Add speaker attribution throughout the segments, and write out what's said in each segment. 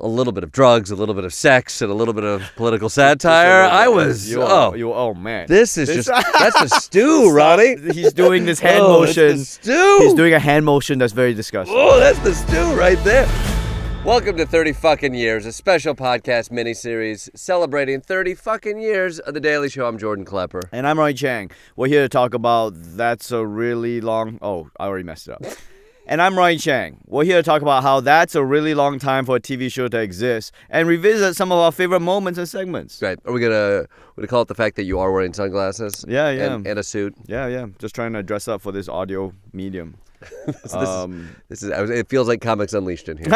Speaker 1: a little bit of drugs, a little bit of sex, and a little bit of political satire.
Speaker 2: Oh man.
Speaker 1: This is just, that's the stew, Ronnie.
Speaker 2: He's doing this hand motion.
Speaker 1: That's the stew.
Speaker 2: He's doing a hand motion that's very disgusting.
Speaker 1: Oh, that's the stew right there. Welcome to 30 fucking years, a special podcast miniseries celebrating 30 fucking years of The Daily Show. I'm Jordan Klepper.
Speaker 2: And I'm Ronny Chieng. We're here to talk about That's a Really Long... Oh, I already messed it up. And I'm Ronny Chieng. We're here to talk about how that's a really long time for a TV show to exist and revisit some of our favorite moments and segments.
Speaker 1: Right. Are we gonna call it the fact that you are wearing sunglasses?
Speaker 2: Yeah.
Speaker 1: And a suit?
Speaker 2: Yeah. Just trying to dress up for this audio medium.
Speaker 1: It feels like Comics Unleashed in here.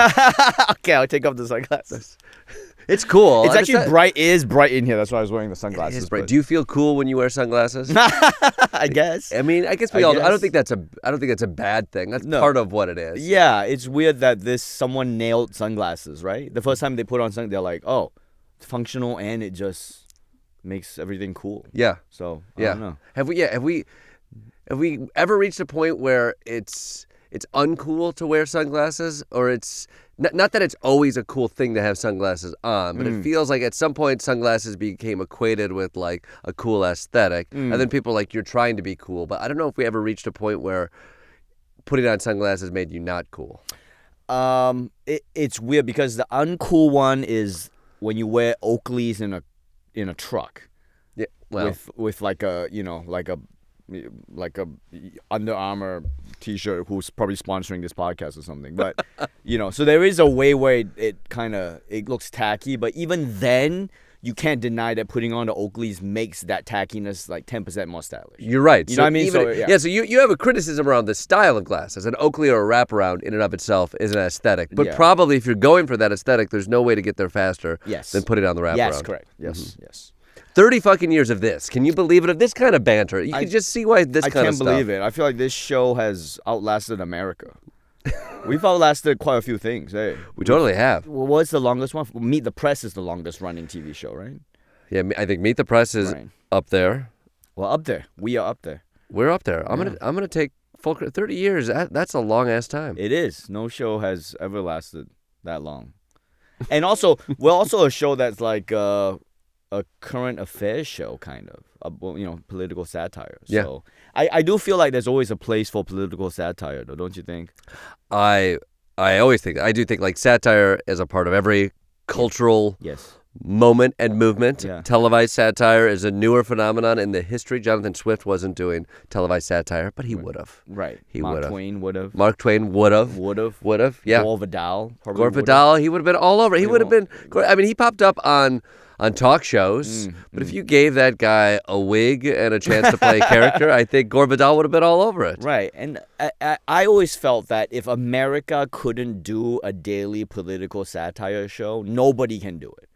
Speaker 2: Okay, I'll take off the sunglasses.
Speaker 1: It's cool.
Speaker 2: It's actually bright. It is bright in here. That's why I was wearing the sunglasses.
Speaker 1: It is bright. Do you feel cool when you wear sunglasses?
Speaker 2: I guess.
Speaker 1: I mean, I guess we all. I don't think that's a bad thing. That's part of what it is.
Speaker 2: Yeah, it's weird that someone nailed sunglasses, right? The first time they put on sunglasses, they're like, oh, it's functional and it just makes everything cool.
Speaker 1: Yeah.
Speaker 2: So I don't know.
Speaker 1: Have we ever reached a point where it's uncool to wear sunglasses, or it's not that it's always a cool thing to have sunglasses on, but it feels like at some point sunglasses became equated with like a cool aesthetic, and then people are like, you're trying to be cool. But I don't know if we ever reached a point where putting on sunglasses made you not cool.
Speaker 2: It's weird because the uncool one is when you wear Oakleys in a truck.
Speaker 1: Yeah. Well,
Speaker 2: with like a Under Armour t-shirt who's probably sponsoring this podcast or something, but so there is a way where it looks tacky, but even then you can't deny that putting on the Oakleys makes that tackiness like 10% more stylish.
Speaker 1: You're right.
Speaker 2: You know what I mean?
Speaker 1: So you have a criticism around the style of glasses. An Oakley or a wraparound in and of itself is an aesthetic, but probably if you're going for that aesthetic, there's no way to get there faster than putting on the wraparound.
Speaker 2: Yes, correct. Yes.
Speaker 1: 30 fucking years of this. Can you believe it? Of this kind of banter. You can just see why this kind of stuff.
Speaker 2: I can't believe it. I feel like this show has outlasted America. We've outlasted quite a few things. Hey,
Speaker 1: we totally have.
Speaker 2: Well, what's the longest one? Meet the Press is the longest running TV show, right?
Speaker 1: Yeah, I think Meet the Press is up there.
Speaker 2: Well, up there. We are up there.
Speaker 1: We're up there. I'm gonna take full credit. 30 years. That's a long ass time.
Speaker 2: It is. No show has ever lasted that long. And also, we're also a show that's like a current affairs show, kind of, political satire. So I do feel like there's always a place for political satire, though, don't you think?
Speaker 1: I always think, I do think like satire is a part of every cultural moment and movement. Yeah. Televised satire is a newer phenomenon in the history. Jonathan Swift wasn't doing televised satire, but he would have.
Speaker 2: Right.
Speaker 1: Mark
Speaker 2: Twain would have.
Speaker 1: Mark Twain would have. Yeah.
Speaker 2: Gore Vidal.
Speaker 1: He would have been all over. He would have been. I mean, he popped up on talk shows, but if you gave that guy a wig and a chance to play a character, I think Gore Vidal would have been all over it.
Speaker 2: Right, and I always felt that if America couldn't do a daily political satire show, nobody can do it.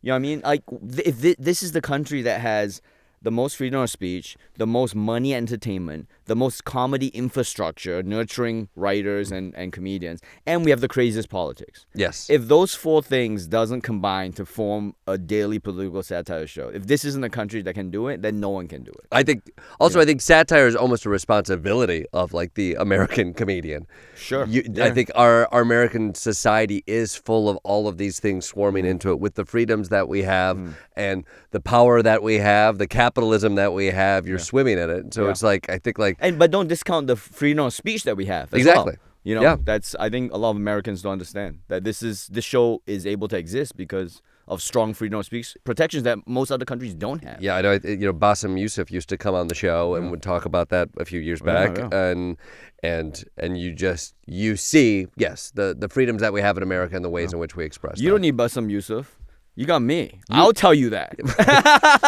Speaker 2: You know what I mean? Like, if this is the country that has the most freedom of speech, the most money entertainment, the most comedy infrastructure, nurturing writers and comedians, and we have the craziest politics.
Speaker 1: Yes.
Speaker 2: If those four things doesn't combine to form a daily political satire show, if this isn't a country that can do it, then no one can do it.
Speaker 1: I think satire is almost a responsibility of like the American comedian.
Speaker 2: Sure.
Speaker 1: I think our American society is full of all of these things swarming into it, with the freedoms that we have and the power that we have, the capitalism that we have. You're swimming in it. So it's like, I think like...
Speaker 2: But don't discount the freedom of speech that we have as well. That's, I think a lot of Americans don't understand that this show is able to exist because of strong freedom of speech protections that most other countries don't have.
Speaker 1: Yeah, I know. Bassem Youssef used to come on the show and would talk about that a few years back, and you see, the freedoms that we have in America and the ways in which we express.
Speaker 2: You don't need Bassem Youssef. You got me. I'll tell you that.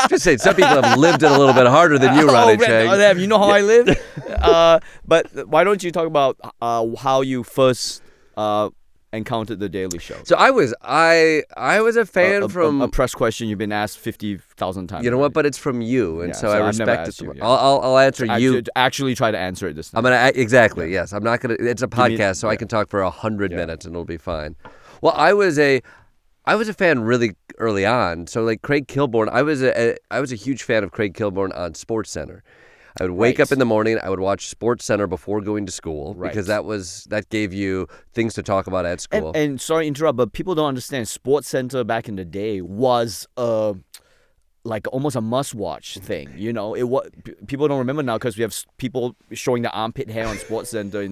Speaker 1: Just saying, some people have lived it a little bit harder than you, Ronny Chieng.
Speaker 2: You know how I live? But why don't you talk about how you first encountered The Daily Show?
Speaker 1: So I was a fan from...
Speaker 2: A press question you've been asked 50,000 times.
Speaker 1: You know what? But it's from you, and so I respect it.
Speaker 2: You,
Speaker 1: I'll answer you.
Speaker 2: Actually try to answer it this time.
Speaker 1: I'm going to... Exactly, yes. I'm not going to... It's a podcast, so I can talk for 100 minutes, and it'll be fine. Well, I was a fan really early on. So like Craig Kilborn, I was a huge fan of Craig Kilborn on SportsCenter. I would wake
Speaker 2: Right.
Speaker 1: up in the morning. I would watch Sports Center before going to school
Speaker 2: Right.
Speaker 1: because that gave you things to talk about at school.
Speaker 2: And sorry to interrupt, but people don't understand. Sports Center back in the day was like almost a must-watch thing. You know, people don't remember now because we have people showing the armpit hair on Sports Center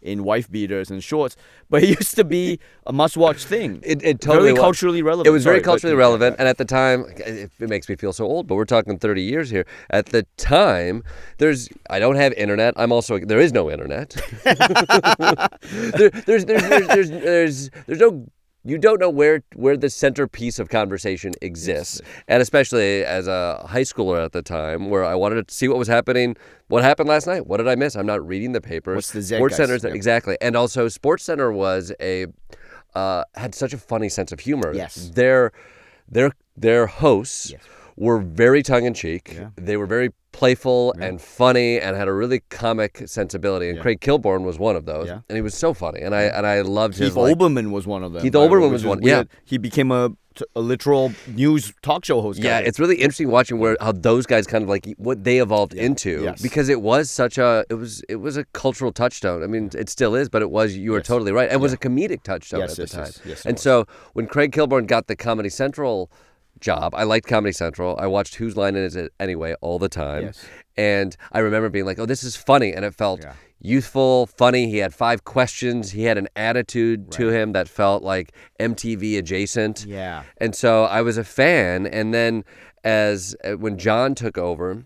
Speaker 2: in wife beaters and shorts. But it used to be a must-watch thing.
Speaker 1: It totally
Speaker 2: very
Speaker 1: was.
Speaker 2: culturally relevant.
Speaker 1: It was very
Speaker 2: Sorry,
Speaker 1: culturally relevant, and at the time, it makes me feel so old, but we're talking 30 years here. At the time, I don't have internet. There is no internet. There's no. You don't know where the centerpiece of conversation exists, and especially as a high schooler at the time, where I wanted to see what was happening. What happened last night? What did I miss? I'm not reading the papers.
Speaker 2: What's the
Speaker 1: Sports
Speaker 2: zeitgeist?
Speaker 1: Center's exactly, and also Sports Center was had such a funny sense of humor.
Speaker 2: Yes.
Speaker 1: Their hosts were very tongue-in-cheek.
Speaker 2: Yeah.
Speaker 1: They were very playful and funny and had a really comic sensibility. And Craig Kilborn was one of those.
Speaker 2: Yeah.
Speaker 1: And he was so funny. And I loved his
Speaker 2: Keith Olbermann was one of them.
Speaker 1: Keith Olbermann was one. Yeah.
Speaker 2: He became a literal news talk show host.
Speaker 1: Yeah, it's really interesting watching how those guys kind of like what they evolved into because it was such a it was a cultural touchstone. I mean, it still is, but it was you were totally right. And it was a comedic touchstone at the time.
Speaker 2: Yes,
Speaker 1: and so when Craig Kilborn got the Comedy Central job, I liked Comedy Central. I watched Whose Line Is It Anyway all the time.
Speaker 2: Yes.
Speaker 1: And I remember being like, oh, this is funny. And it felt youthful, funny. He had 5 questions. He had an attitude to him that felt like MTV adjacent.
Speaker 2: Yeah.
Speaker 1: And so I was a fan. And then when John took over,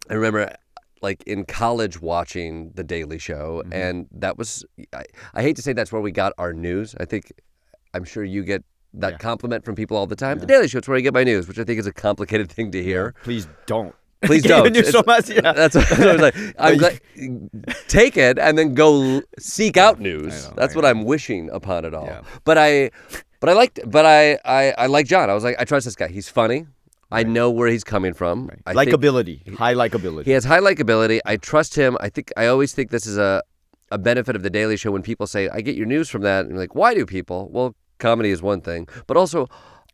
Speaker 1: I remember like in college watching The Daily Show. And that was, I hate to say that's where we got our news. I'm sure you get that compliment from people all the time. The Daily Show, it's where I get my news, which I think is a complicated thing to hear.
Speaker 2: Please don't.
Speaker 1: Please don't.
Speaker 2: So much,
Speaker 1: That's what I was like. I'm glad, take it and then go seek out news. That's what I'm wishing upon it all. Yeah. But I like John. I was like, I trust this guy. He's funny. I know where he's coming from.
Speaker 2: High likability.
Speaker 1: He has high likability. I trust him. I always think this is a benefit of The Daily Show when people say, I get your news from that. And you're like, why do people? Well, comedy is one thing, but also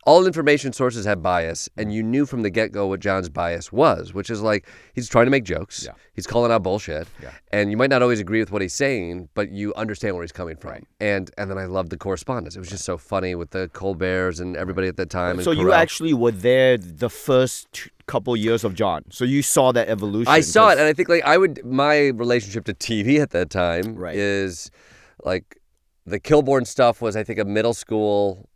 Speaker 1: all information sources have bias, and you knew from the get-go what John's bias was, which is like he's trying to make jokes, he's calling out bullshit, and you might not always agree with what he's saying, but you understand where he's coming from. Right. And then I loved the correspondence. It was just so funny with the Colberts and everybody at that time.
Speaker 2: So
Speaker 1: and
Speaker 2: you actually were there the first couple years of John, so you saw that evolution.
Speaker 1: I saw it, and I think my relationship to TV at that time is like the Kilborn stuff was I think a middle school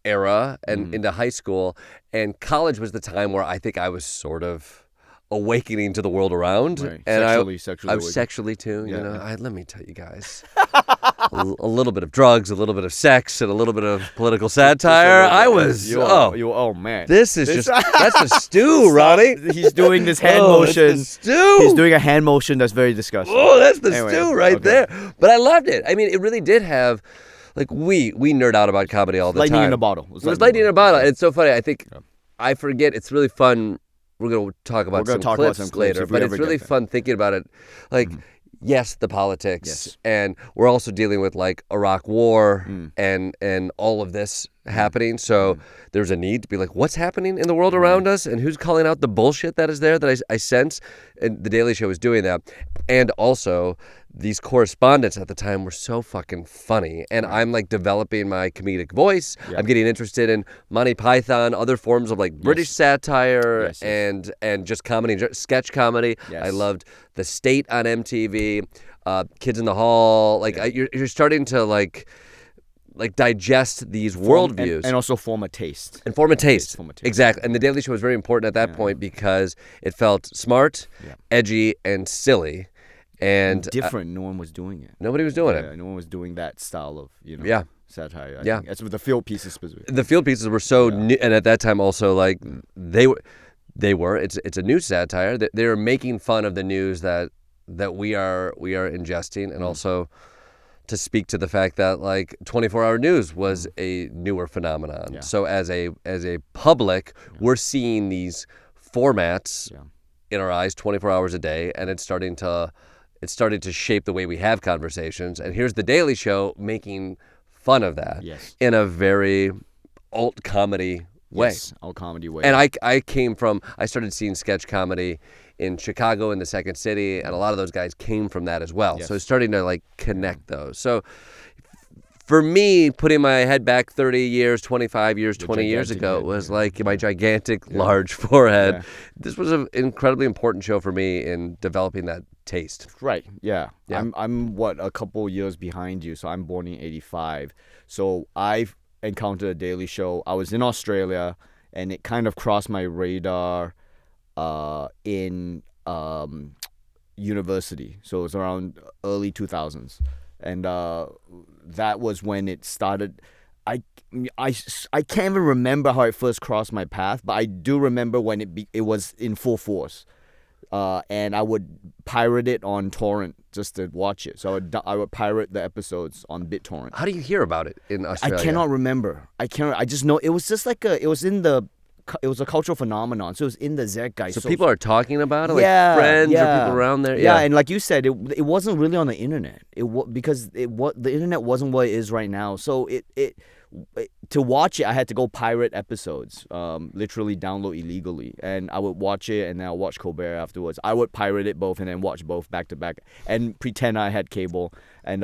Speaker 1: era and into high school, and college was the time where I think I was sort of awakening to the world around.
Speaker 2: Right.
Speaker 1: And
Speaker 2: sexually
Speaker 1: I was sexually too. You know, let me tell you guys, a little bit of drugs, a little bit of sex, and a little bit of political satire. I was
Speaker 2: oh man,
Speaker 1: this is just that's the stew, Ronnie.
Speaker 2: He's doing this hand motion.
Speaker 1: Stew.
Speaker 2: He's doing a hand motion that's very disgusting.
Speaker 1: Oh, that's the stew right there. But I loved it. I mean, it really did have. Like we nerd out about comedy all the time.
Speaker 2: Lightning in a bottle.
Speaker 1: It was lightning in a bottle. And it's so funny. I think I forget. It's really fun. We're going to talk about some clips later, but it's really fun thinking about it. Like, yes, the politics, and we're also dealing with like Iraq War and all of this happening. So there's a need to be like, what's happening in the world around us, and who's calling out the bullshit that is there that I sense. And The Daily Show is doing that, and also. These correspondents at the time were so fucking funny, and I'm like developing my comedic voice. I'm getting interested in Monty Python, other forms of like British satire and just comedy, sketch comedy. I loved The State on MTV, Kids in the Hall. Like you're starting to like digest these worldviews
Speaker 2: and also form a taste.
Speaker 1: Exactly. And The Daily Show was very important at that point because it felt smart, edgy, and silly. And
Speaker 2: different. No one was doing it.
Speaker 1: Nobody was doing it.
Speaker 2: No one was doing that style of satire. I think. That's with the field pieces specifically.
Speaker 1: The field pieces were so new, and at that time also like they were. It's a news satire. They were making fun of the news that we are ingesting, and also to speak to the fact that like 24-hour news was a newer phenomenon. So as a public, we're seeing these formats in our eyes 24 hours a day, and it's starting to shape the way we have conversations. And here's The Daily Show making fun of that in a very alt comedy way.
Speaker 2: Yes, our comedy way.
Speaker 1: And I started seeing sketch comedy in Chicago in the Second City, and a lot of those guys came from that as well.
Speaker 2: Yes.
Speaker 1: So starting to like connect those. So for me, putting my head back 30 years, 25 years, 20 years ago, it was like my gigantic, large forehead.
Speaker 2: Yeah.
Speaker 1: This was an incredibly important show for me in developing that taste.
Speaker 2: Right. Yeah.
Speaker 1: Yeah.
Speaker 2: I'm a couple years behind you. So I'm born in '85. So I've encountered a Daily Show. I was in Australia, and it kind of crossed my radar in university. So it was around early 2000s, and that was when it started. I can't even remember how it first crossed my path, but I do remember when it was in full force. And I would pirate it on torrent just to watch it. So I would pirate the episodes on BitTorrent.
Speaker 1: How do you hear about it in Australia?
Speaker 2: I cannot remember. I just know it was just like it was a cultural phenomenon. So it was in the zeitgeist.
Speaker 1: So people are talking about it, like
Speaker 2: Yeah,
Speaker 1: friends or
Speaker 2: yeah.
Speaker 1: people around there.
Speaker 2: Yeah, and like you said, it wasn't really on the internet. Because the internet wasn't what it is right now. So it to watch it, I had to go pirate episodes, literally download illegally, and I would watch it, and then I'll watch Colbert afterwards. I would pirate it both and then watch both back to back, and pretend I had cable, and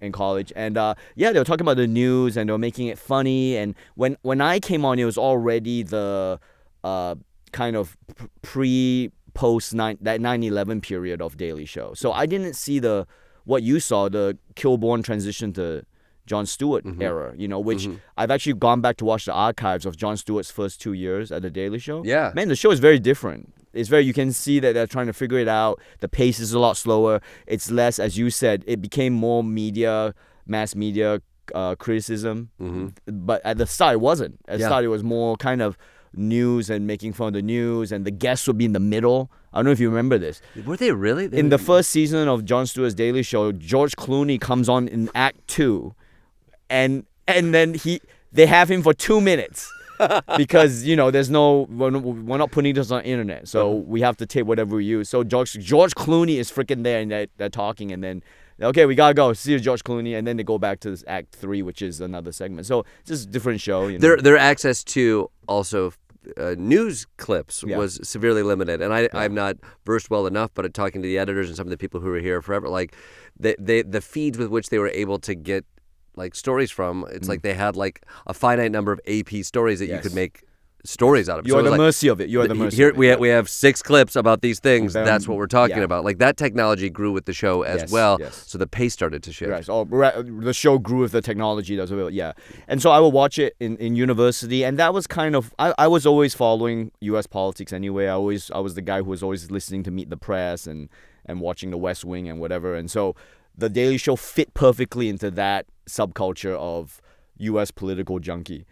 Speaker 2: in college, and they were talking about the news, and they were making it funny, and when I came on, it was already the kind of post that 9/11 period of Daily Show, so I didn't see what you saw, the Kilborn transition to Jon Stewart era, which I've actually gone back to watch the archives of Jon Stewart's first 2 years at The Daily Show.
Speaker 1: Yeah.
Speaker 2: Man, the show is very different. You can see that they're trying to figure it out. The pace is a lot slower. It's less, as you said, it became more mass media criticism. But at the start, it wasn't. At the start, it was more kind of news and making fun of the news, and the guests would be in the middle. I don't know if you remember this.
Speaker 1: Were they really?
Speaker 2: In the first season of Jon Stewart's Daily Show, George Clooney comes on in Act 2. And then they have him for 2 minutes because we're not putting this on the internet, so we have to tape whatever we use. So George Clooney is freaking there, and they're talking, and then okay, we gotta go see you, George Clooney, and then they go back to this Act 3, which is another segment. So it's just a different show.
Speaker 1: Their access to also news clips was severely limited, and I'm not versed well enough, but talking to the editors and some of the people who were here forever, like the feeds with which they were able to get like stories from, it's like they had like a finite number of AP stories that you could make stories out of.
Speaker 2: You're at the mercy of it. You're at the mercy of it.
Speaker 1: We have 6 clips about these things. That's what we're talking
Speaker 2: yeah.
Speaker 1: about. Like that technology grew with the show as well.
Speaker 2: Yes.
Speaker 1: So the pace started to shift.
Speaker 2: Right. Oh, the show grew with the technology as well. Yeah. And so I would watch it in university, and that was kind of I was always following U.S. politics anyway. I was the guy who was always listening to Meet the Press and watching The West Wing and whatever. And so The Daily Show fit perfectly into that subculture of U.S. political junkie,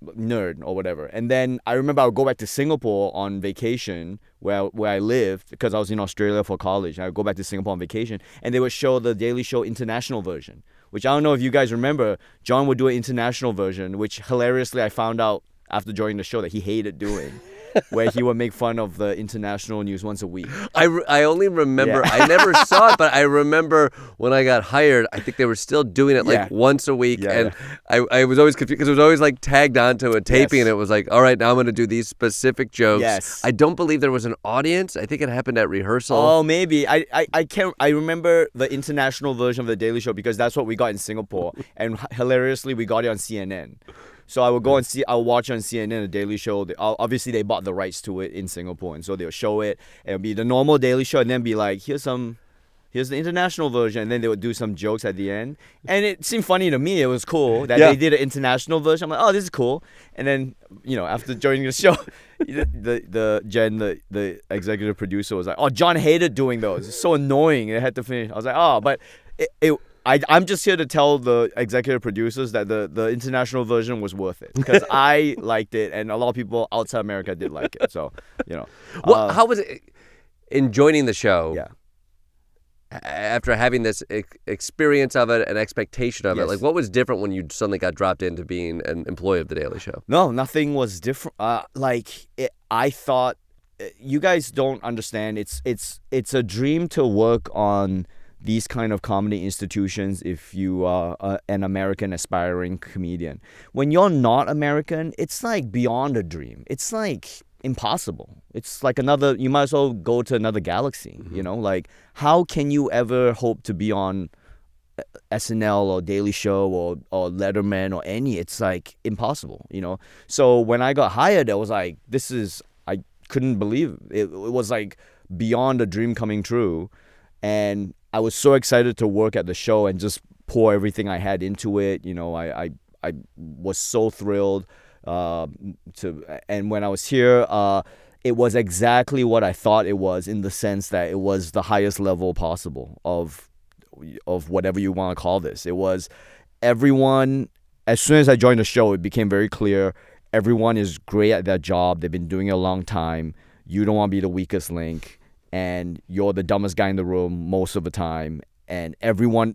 Speaker 2: nerd or whatever. And then I remember I would go back to Singapore on vacation where I lived, because I was in Australia for college. I would go back to Singapore on vacation, and they would show the Daily Show international version, which I don't know if you guys remember. John would do an international version, which hilariously I found out after joining the show that he hated doing. Where he would make fun of the international news once a week.
Speaker 1: I only remember, I never saw it, but I remember when I got hired, I think they were still doing it like once a week. I was always confused because it was always like tagged onto a taping, and it was like, all right, now I'm going to do these specific jokes.
Speaker 2: Yes.
Speaker 1: I don't believe there was an audience. I think it happened at rehearsal.
Speaker 2: Oh, maybe. I can't. I remember the international version of The Daily Show because that's what we got in Singapore. And hilariously, we got it on CNN. So I would go and I'll watch on CNN The Daily Show. Obviously, they bought the rights to it in Singapore, and so they'll show it. It'll be the normal Daily Show, and then be like, here's the international version, and then they would do some jokes at the end. And it seemed funny to me. It was cool that they did an international version. I'm like, oh, this is cool. And then, after joining the show, the executive producer was like, oh, John hated doing those. It's so annoying. It had to finish. I was like, oh, but I'm just here to tell the executive producers that the international version was worth it, because I liked it, and a lot of people outside America did like it. So,
Speaker 1: Well, how was it in joining the show?
Speaker 2: Yeah.
Speaker 1: After having this experience of it and expectation of it, like what was different when you suddenly got dropped into being an employee of the Daily Show?
Speaker 2: No, nothing was different. I thought, you guys don't understand. It's a dream to work on these kind of comedy institutions if you are an American aspiring comedian. When you're not American, it's like beyond a dream. It's like impossible. It's like you might as well go to another galaxy, like how can you ever hope to be on SNL or Daily Show or Letterman or any? It's like impossible, So when I got hired, I was like, I couldn't believe it. It was like beyond a dream coming true. And I was so excited to work at the show and just pour everything I had into it. I was so thrilled and when I was here, it was exactly what I thought it was, in the sense that it was the highest level possible of whatever you want to call this. It was everyone. As soon as I joined the show, it became very clear everyone is great at their job. They've been doing it a long time. You don't want to be the weakest link, and you're the dumbest guy in the room most of the time. And everyone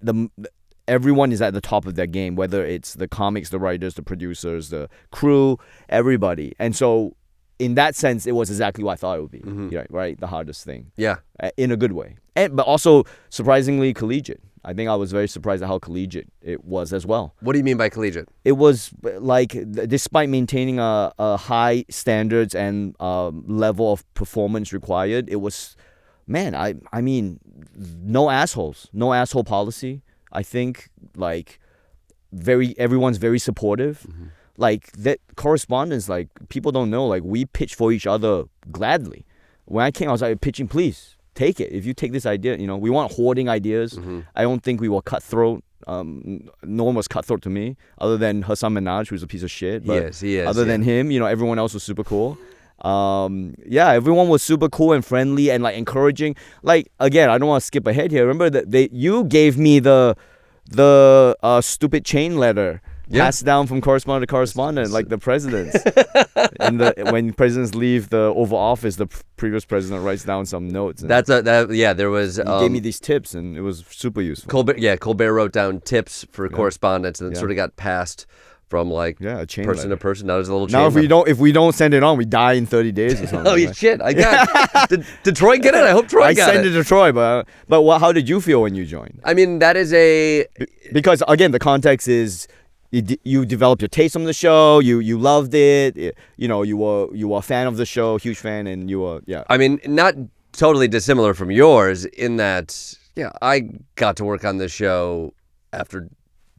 Speaker 2: is at the top of their game, whether it's the comics, the writers, the producers, the crew, everybody. And so in that sense, it was exactly what I thought it would be, right? The hardest thing.
Speaker 1: Yeah.
Speaker 2: In a good way. But also surprisingly collegiate. I think I was very surprised at how collegiate it was as well.
Speaker 1: What do you mean by collegiate?
Speaker 2: It was like, despite maintaining a high standards and level of performance required, it was, man, I mean, no assholes, no asshole policy. I think like everyone's very supportive. Like that correspondence, like people don't know, like we pitch for each other gladly. When I came, I was like, pitching, please take it. If you take this idea, we weren't hoarding ideas. I don't think we were cutthroat. No one was cutthroat to me, other than Hassan Minaj, who's a piece of shit. But
Speaker 1: he is.
Speaker 2: Other than him, everyone else was super cool. Everyone was super cool and friendly and like encouraging. Like, again, I don't want to skip ahead here. Remember that you gave me the stupid chain letter. Passed down from correspondent to correspondent, like the presidents. When presidents leave the Oval Office, the previous president writes down some notes.
Speaker 1: There was.
Speaker 2: He gave me these tips, and it was super useful.
Speaker 1: Colbert wrote down tips for correspondence, and then sort of got passed from
Speaker 2: a chain
Speaker 1: person
Speaker 2: letter.
Speaker 1: to person. Now there's a little chain.
Speaker 2: Now if we don't send it on, we die in 30 days or something.
Speaker 1: Oh shit! I got. Did Troy get it? I hope Troy got it.
Speaker 2: I sent it to Troy, but how did you feel when you joined?
Speaker 1: I mean, that is
Speaker 2: because again, the context is. You developed your taste on the show. You loved it. You were a fan of the show, huge fan, and you were
Speaker 1: I mean, not totally dissimilar from yours in that I got to work on this show after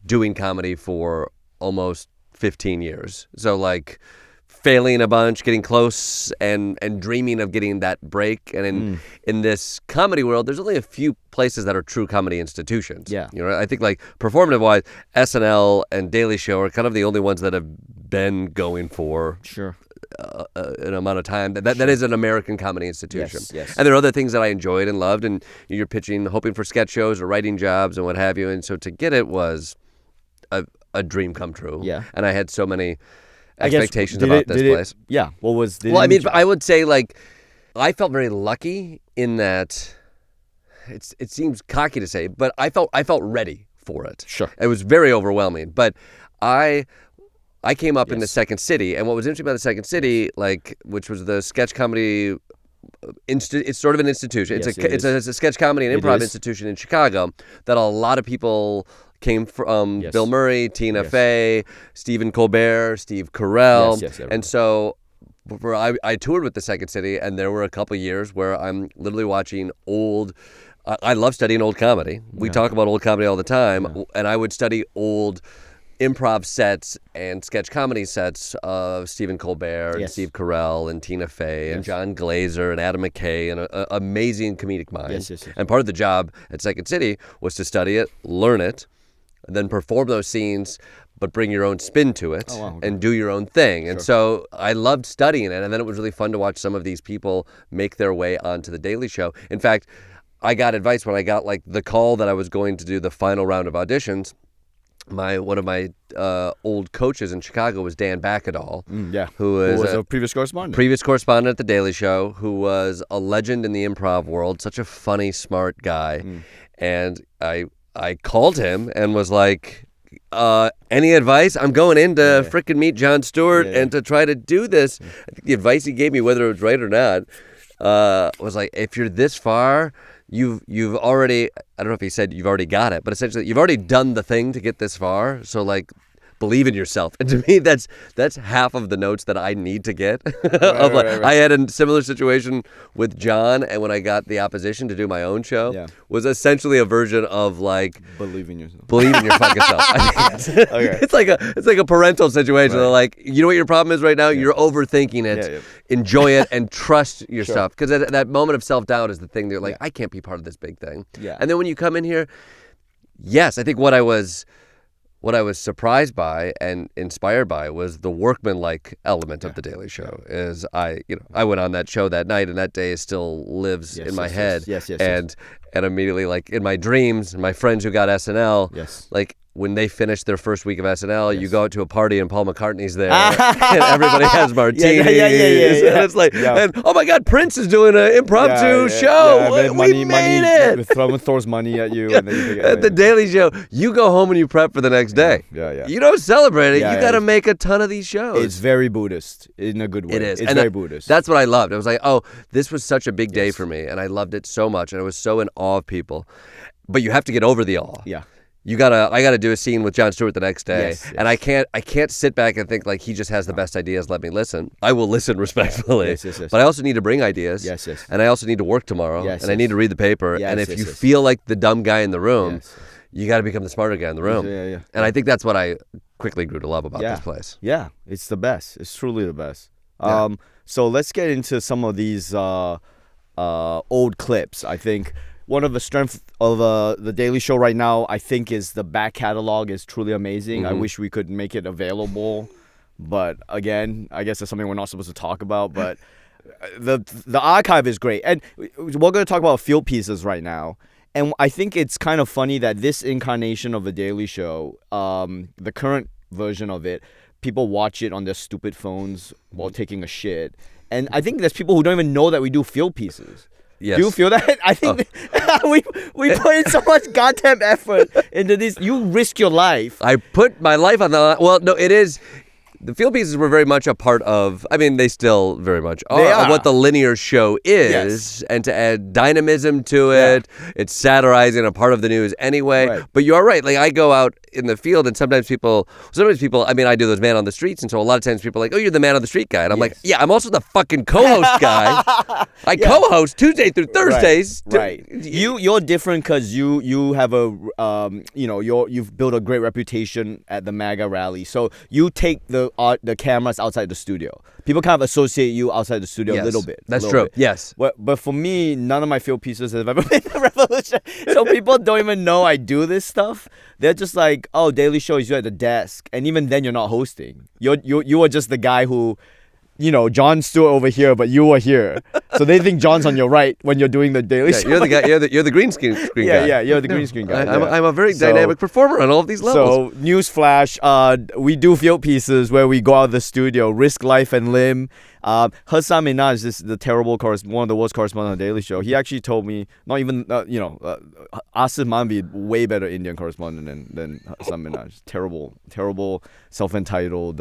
Speaker 1: doing comedy for almost 15 years. So like failing a bunch, getting close, and dreaming of getting that break. And in this comedy world, there's only a few places that are true comedy institutions.
Speaker 2: Yeah.
Speaker 1: I think like performative-wise, SNL and Daily Show are kind of the only ones that have been going for an amount of time. That is an American comedy institution.
Speaker 2: Yes.
Speaker 1: And there are other things that I enjoyed and loved, and you're pitching, hoping for sketch shows or writing jobs and what have you. And so to get it was a dream come true.
Speaker 2: Yeah.
Speaker 1: And I had so many expectations about this place.
Speaker 2: What was the...
Speaker 1: Well, I mean, I would say like I felt very lucky in that it seems cocky to say, but I felt ready for it.
Speaker 2: Sure.
Speaker 1: It was very overwhelming, but I came up in the Second City, and what was interesting about the Second City, like, which was the sketch comedy it's sort of an institution. It's a sketch comedy and improv institution in Chicago that a lot of people came from. Bill Murray, Tina Fey, Stephen Colbert, Steve Carell. And so I toured with the Second City, and there were a couple years where I'm literally watching old. I love studying old comedy. We talk about old comedy all the time, and I would study old improv sets and sketch comedy sets of Stephen Colbert and Steve Carell and Tina Fey and John Glazer and Adam McKay and amazing comedic minds. And part of the job at Second City was to study it, learn it, and then perform those scenes, but bring your own spin to it and do your own thing. And so I loved studying it, and then it was really fun to watch some of these people make their way onto The Daily Show. In fact, I got advice when I got like the call that I was going to do the final round of auditions. One of my old coaches in Chicago was Dan Bacadal, who was
Speaker 2: a previous correspondent.
Speaker 1: Previous correspondent at The Daily Show, who was a legend in the improv world, such a funny, smart guy. And I called him and was like, any advice? I'm going in to frickin' meet Jon Stewart and to try to do this. I think the advice he gave me, whether it was right or not, was like, if you're this far, you've already, I don't know if he said you've already got it, but essentially you've already done the thing to get this far. So like, believe in yourself. And to me, that's half of the notes that I need to get. Right. I had a similar situation with John, and when I got the opposition to do my own show, was essentially a version of like
Speaker 2: believe in yourself.
Speaker 1: Believe in your fucking self. It's like a parental situation. Right. They're like, you know what your problem is right now? You're overthinking it. Enjoy it and trust yourself, because that moment of self-doubt is the thing that you're like, I can't be part of this big thing. And then when you come in here, yes, I think what I was surprised by and inspired by was the workmanlike element of The Daily Show. Is I went on that show that night, and that day still lives in my head.
Speaker 2: Yes.
Speaker 1: And immediately, like in my dreams, my friends who got SNL, like when they finish their first week of SNL, you go out to a party and Paul McCartney's there, and everybody has martinis. And it's like, and oh my God, Prince is doing an impromptu show. We made it.
Speaker 2: Someone throws money at you. And then you take it.
Speaker 1: At The Daily Show, you go home and you prep for the next day. You don't celebrate it. You got to make a ton of these shows.
Speaker 2: It's very Buddhist in a good way.
Speaker 1: It is.
Speaker 2: It's very Buddhist.
Speaker 1: That's what I loved. It was like, oh, this was such a big day for me, and I loved it so much, and I was so in awe of people. But you have to get over the awe. I gotta do a scene with Jon Stewart the next day, and I can't sit back and think like he just has the best ideas. Let me listen. I will listen respectfully, but I also need to bring ideas. And I also need to work tomorrow, and I need to read the paper. And if you feel like the dumb guy in the room, you got to become the smarter guy in the room. And I think that's what I quickly grew to love about this place.
Speaker 2: Yeah, it's the best. It's truly the best. So let's get into some of these old clips. I think one of the strengths of The Daily Show right now, I think, is the back catalog is truly amazing. I wish we could make it available, but again, I guess that's something we're not supposed to talk about. But the archive is great, and we're going to talk about field pieces right now. And I think it's kind of funny that this incarnation of The Daily Show, the current version of it, people watch it on their stupid phones while taking a shit. And I think there's people who don't even know that we do field pieces.
Speaker 1: Yes.
Speaker 2: Do you feel that? I think we put in so much goddamn effort into this. You risk your life.
Speaker 1: I put my life on the line. Well, no, it is. The field pieces were very much a part of, I mean, they still very much are, of what the linear show is. And to add dynamism to it, it's satirizing a part of the news anyway. Right. But you are right. Like, I go out in the field, and sometimes people, I mean, I do those man on the streets, and so a lot of times people are like, oh, you're the man on the street guy. And I'm like, yeah, I'm also the fucking co-host guy. I co-host Tuesday through Thursdays.
Speaker 2: Right. You're different because you have you've built a great reputation at the MAGA rally. So you take the cameras outside the studio. People kind of associate you outside the studio a little bit.
Speaker 1: That's true. Bit. Yes.
Speaker 2: But for me, none of my field pieces have ever been a revolution. So people don't even know I do this stuff. They're just like, oh, Daily Show is you at the desk. And even then, you're not hosting. You are just the guy who, Jon Stewart over here, but you are here. So they think John's on your right when you're doing the Daily Show.
Speaker 1: You're the guy. You're the green screen guy.
Speaker 2: Yeah, you're the green screen guy.
Speaker 1: I'm a very dynamic performer on all of these levels.
Speaker 2: So newsflash, we do field pieces where we go out of the studio, risk life and limb. Hassan Minhaj, this is the terrible one of the worst correspondents on the Daily Show. He actually told me, not even Asif Manvi, way better Indian correspondent than Hassan Minhaj. Terrible, self-entitled,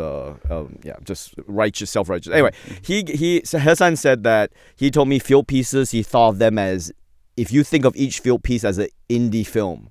Speaker 2: just self-righteous. Anyway, Hassan said that he told me field pieces, he thought of them as, if you think of each field piece as an indie film,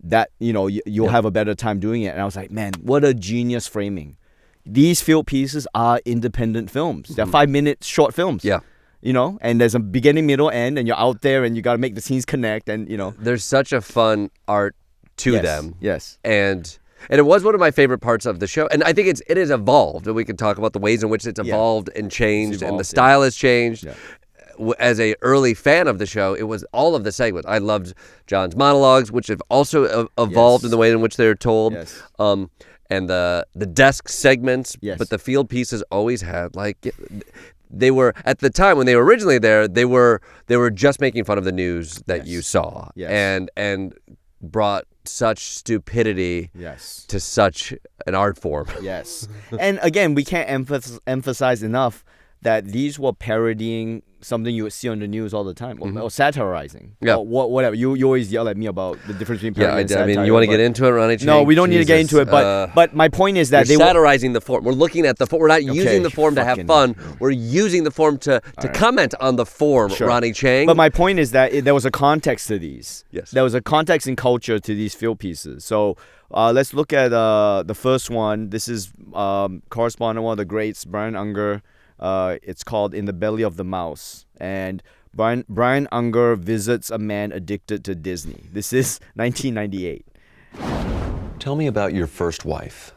Speaker 2: that you'll have a better time doing it. And I was like, man, what a genius framing. These field pieces are independent films. They're 5-minute short films. Yeah. And there's a beginning, middle, end, and you're out there and you got to make the scenes connect, and
Speaker 1: there's such a fun art to them.
Speaker 2: Yes.
Speaker 1: And it was one of my favorite parts of the show. And I think it has evolved, and we can talk about the ways in which it's evolved and changed, and the style has changed. Yeah. As a early fan of the show, it was all of the segments. I loved John's monologues, which have also evolved in the way in which they're told.
Speaker 2: Yes.
Speaker 1: And the desk segments, but the field pieces always had, like, they were, at the time when they were originally there, they were just making fun of the news that you saw, and brought such stupidity to such an art form.
Speaker 2: Yes. And again, we can't emphasize enough that these were parodying something you would see on the news all the time, or satirizing.
Speaker 1: Yeah.
Speaker 2: Or whatever. You always yell at me about the difference between parody and satire.
Speaker 1: I mean, you want to get into it, Ronny Chieng?
Speaker 2: No, we don't need to get into it. But my point is that
Speaker 1: you're satirizing the form. We're looking at the form. We're not using the form to have fun. We're using the form to comment on the form, Ronny Chieng.
Speaker 2: But my point is that there was a context to these.
Speaker 1: Yes.
Speaker 2: There was a context and culture to these field pieces. So let's look at the first one. This is correspondent, one of the greats, Brian Unger. It's called In the Belly of the Mouse. And Brian Unger visits a man addicted to Disney. This is 1998.
Speaker 3: Tell me about your first wife.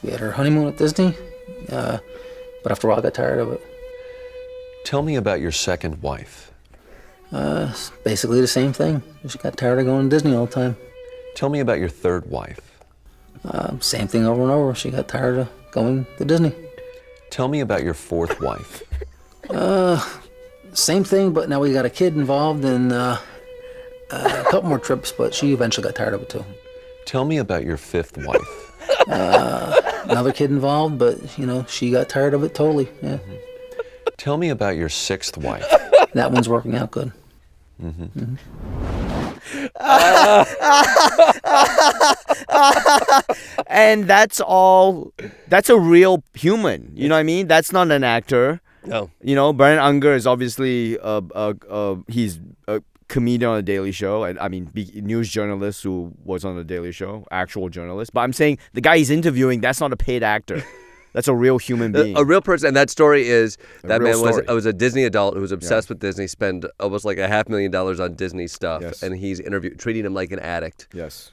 Speaker 4: We had our honeymoon at Disney, but after a while I got tired of it.
Speaker 3: Tell me about your second wife.
Speaker 4: Basically the same thing. She got tired of going to Disney all the time.
Speaker 3: Tell me about your third wife.
Speaker 4: Same thing over and over. She got tired of going to Disney.
Speaker 3: Tell me about your fourth wife.
Speaker 4: Same thing, but now we got a kid involved and a couple more trips, but she eventually got tired of it too.
Speaker 3: Tell me about your fifth wife.
Speaker 4: Another kid involved, but she got tired of it totally. Yeah.
Speaker 3: Tell me about your sixth wife.
Speaker 4: That one's working out good.
Speaker 2: And that's all. That's a real human. You know what I mean? That's not an actor.
Speaker 1: No.
Speaker 2: Brian Unger is obviously he's a comedian on The Daily Show. I mean, news journalist who was on The Daily Show, actual journalist. But I'm saying the guy he's interviewing, that's not a paid actor. That's a real human being.
Speaker 1: A real person. And that story is that man
Speaker 2: story.
Speaker 1: was a Disney adult who was obsessed with Disney, spent almost like $500,000 on Disney stuff.
Speaker 2: Yes.
Speaker 1: And he's treating him like an addict.
Speaker 2: Yes.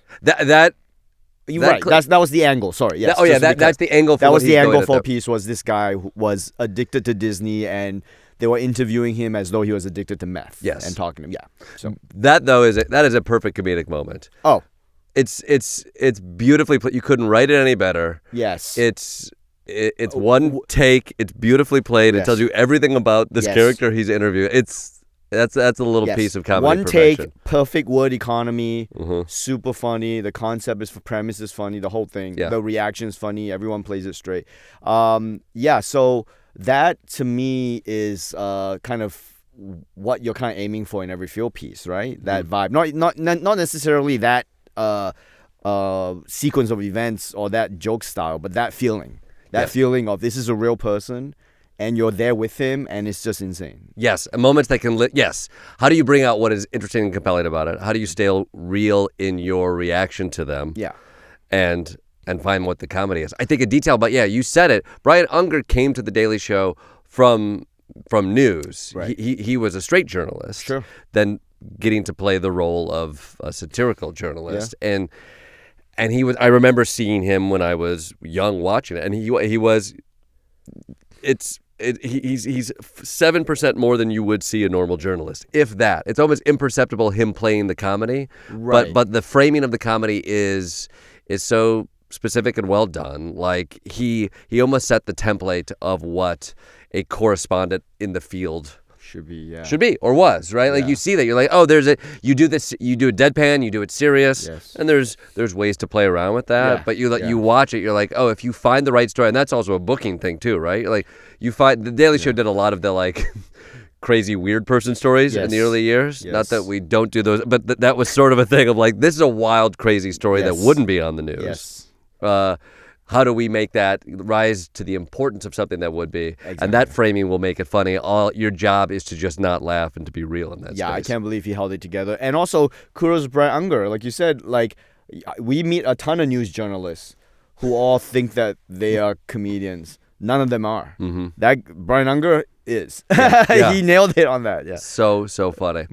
Speaker 1: You're
Speaker 2: right. That was the angle. Sorry. Yes.
Speaker 1: That's the angle for
Speaker 2: that was
Speaker 1: what
Speaker 2: the
Speaker 1: he's
Speaker 2: angle
Speaker 1: going
Speaker 2: for
Speaker 1: at
Speaker 2: piece was this guy who was addicted to Disney and they were interviewing him as though he was addicted to meth.
Speaker 1: Yes.
Speaker 2: And talking to him. Yeah. So
Speaker 1: that is a perfect comedic moment.
Speaker 2: Oh.
Speaker 1: It's beautifully put. You couldn't write it any better.
Speaker 2: Yes.
Speaker 1: It's one take. It's beautifully played.
Speaker 2: Yes.
Speaker 1: It tells you everything about this character he's interviewing. That's a little piece of comedy.
Speaker 2: One
Speaker 1: perfection.
Speaker 2: take, perfect word economy, super funny. The concept premise is funny. The whole thing.
Speaker 1: Yeah.
Speaker 2: The reaction is funny. Everyone plays it straight. So that to me is kind of what you're kind of aiming for in every field piece, right? That vibe. Not necessarily that sequence of events or that joke style, but that feeling. That feeling of this is a real person and you're there with him and it's just insane.
Speaker 1: Yes, moments that can yes. How do you bring out what is interesting and compelling about it? How do you stay real in your reaction to them?
Speaker 2: Yeah.
Speaker 1: And find what the comedy is. I think a detail, but you said it. Brian Unger came to The Daily Show from news.
Speaker 2: Right.
Speaker 1: He was a straight journalist.
Speaker 2: Sure.
Speaker 1: Then getting to play the role of a satirical journalist. And he was. I remember seeing him when I was young, watching it, and he's 7% more than you would see a normal journalist, if that. It's almost imperceptible him playing the comedy,
Speaker 2: right?
Speaker 1: But the framing of the comedy is so specific and well done. Like he almost set the template of what a correspondent in the field
Speaker 2: should be
Speaker 1: or was, right? Like you see that, you're like, oh, you do this, you do it deadpan, you do it serious, and there's ways to play around with that. But you watch it, you're like, oh, if you find the right story, and that's also a booking thing too, right? Like you find The Daily Show did a lot of the like crazy weird person stories in the early years. Not that we don't do those, but that was sort of a thing of like, this is a wild, crazy story that wouldn't be on the news. How do we make that rise to the importance of something that would be? Exactly. And that framing will make it funny. All your job is to just not laugh and to be real in that space.
Speaker 2: Yeah, I can't believe he held it together. And also, kudos to Brian Unger. Like you said, like we meet a ton of news journalists who all think that they are comedians. None of them are. Mm-hmm. That Brian Unger is. He nailed it on that. Yeah.
Speaker 1: So funny.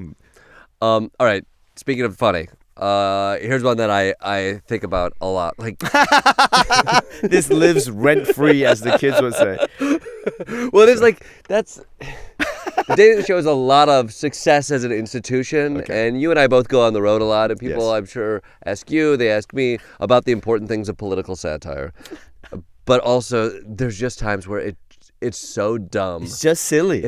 Speaker 1: All right. Speaking of funny. Here's one that I think about a lot. Like
Speaker 2: this lives rent free, as the kids would say.
Speaker 1: Well, it's like The Daily Show has a lot of success as an institution, and you and I both go on the road a lot, and people I'm sure ask you, they ask me about the important things of political satire. But also, there's just times where it's so dumb.
Speaker 2: It's just silly.
Speaker 1: And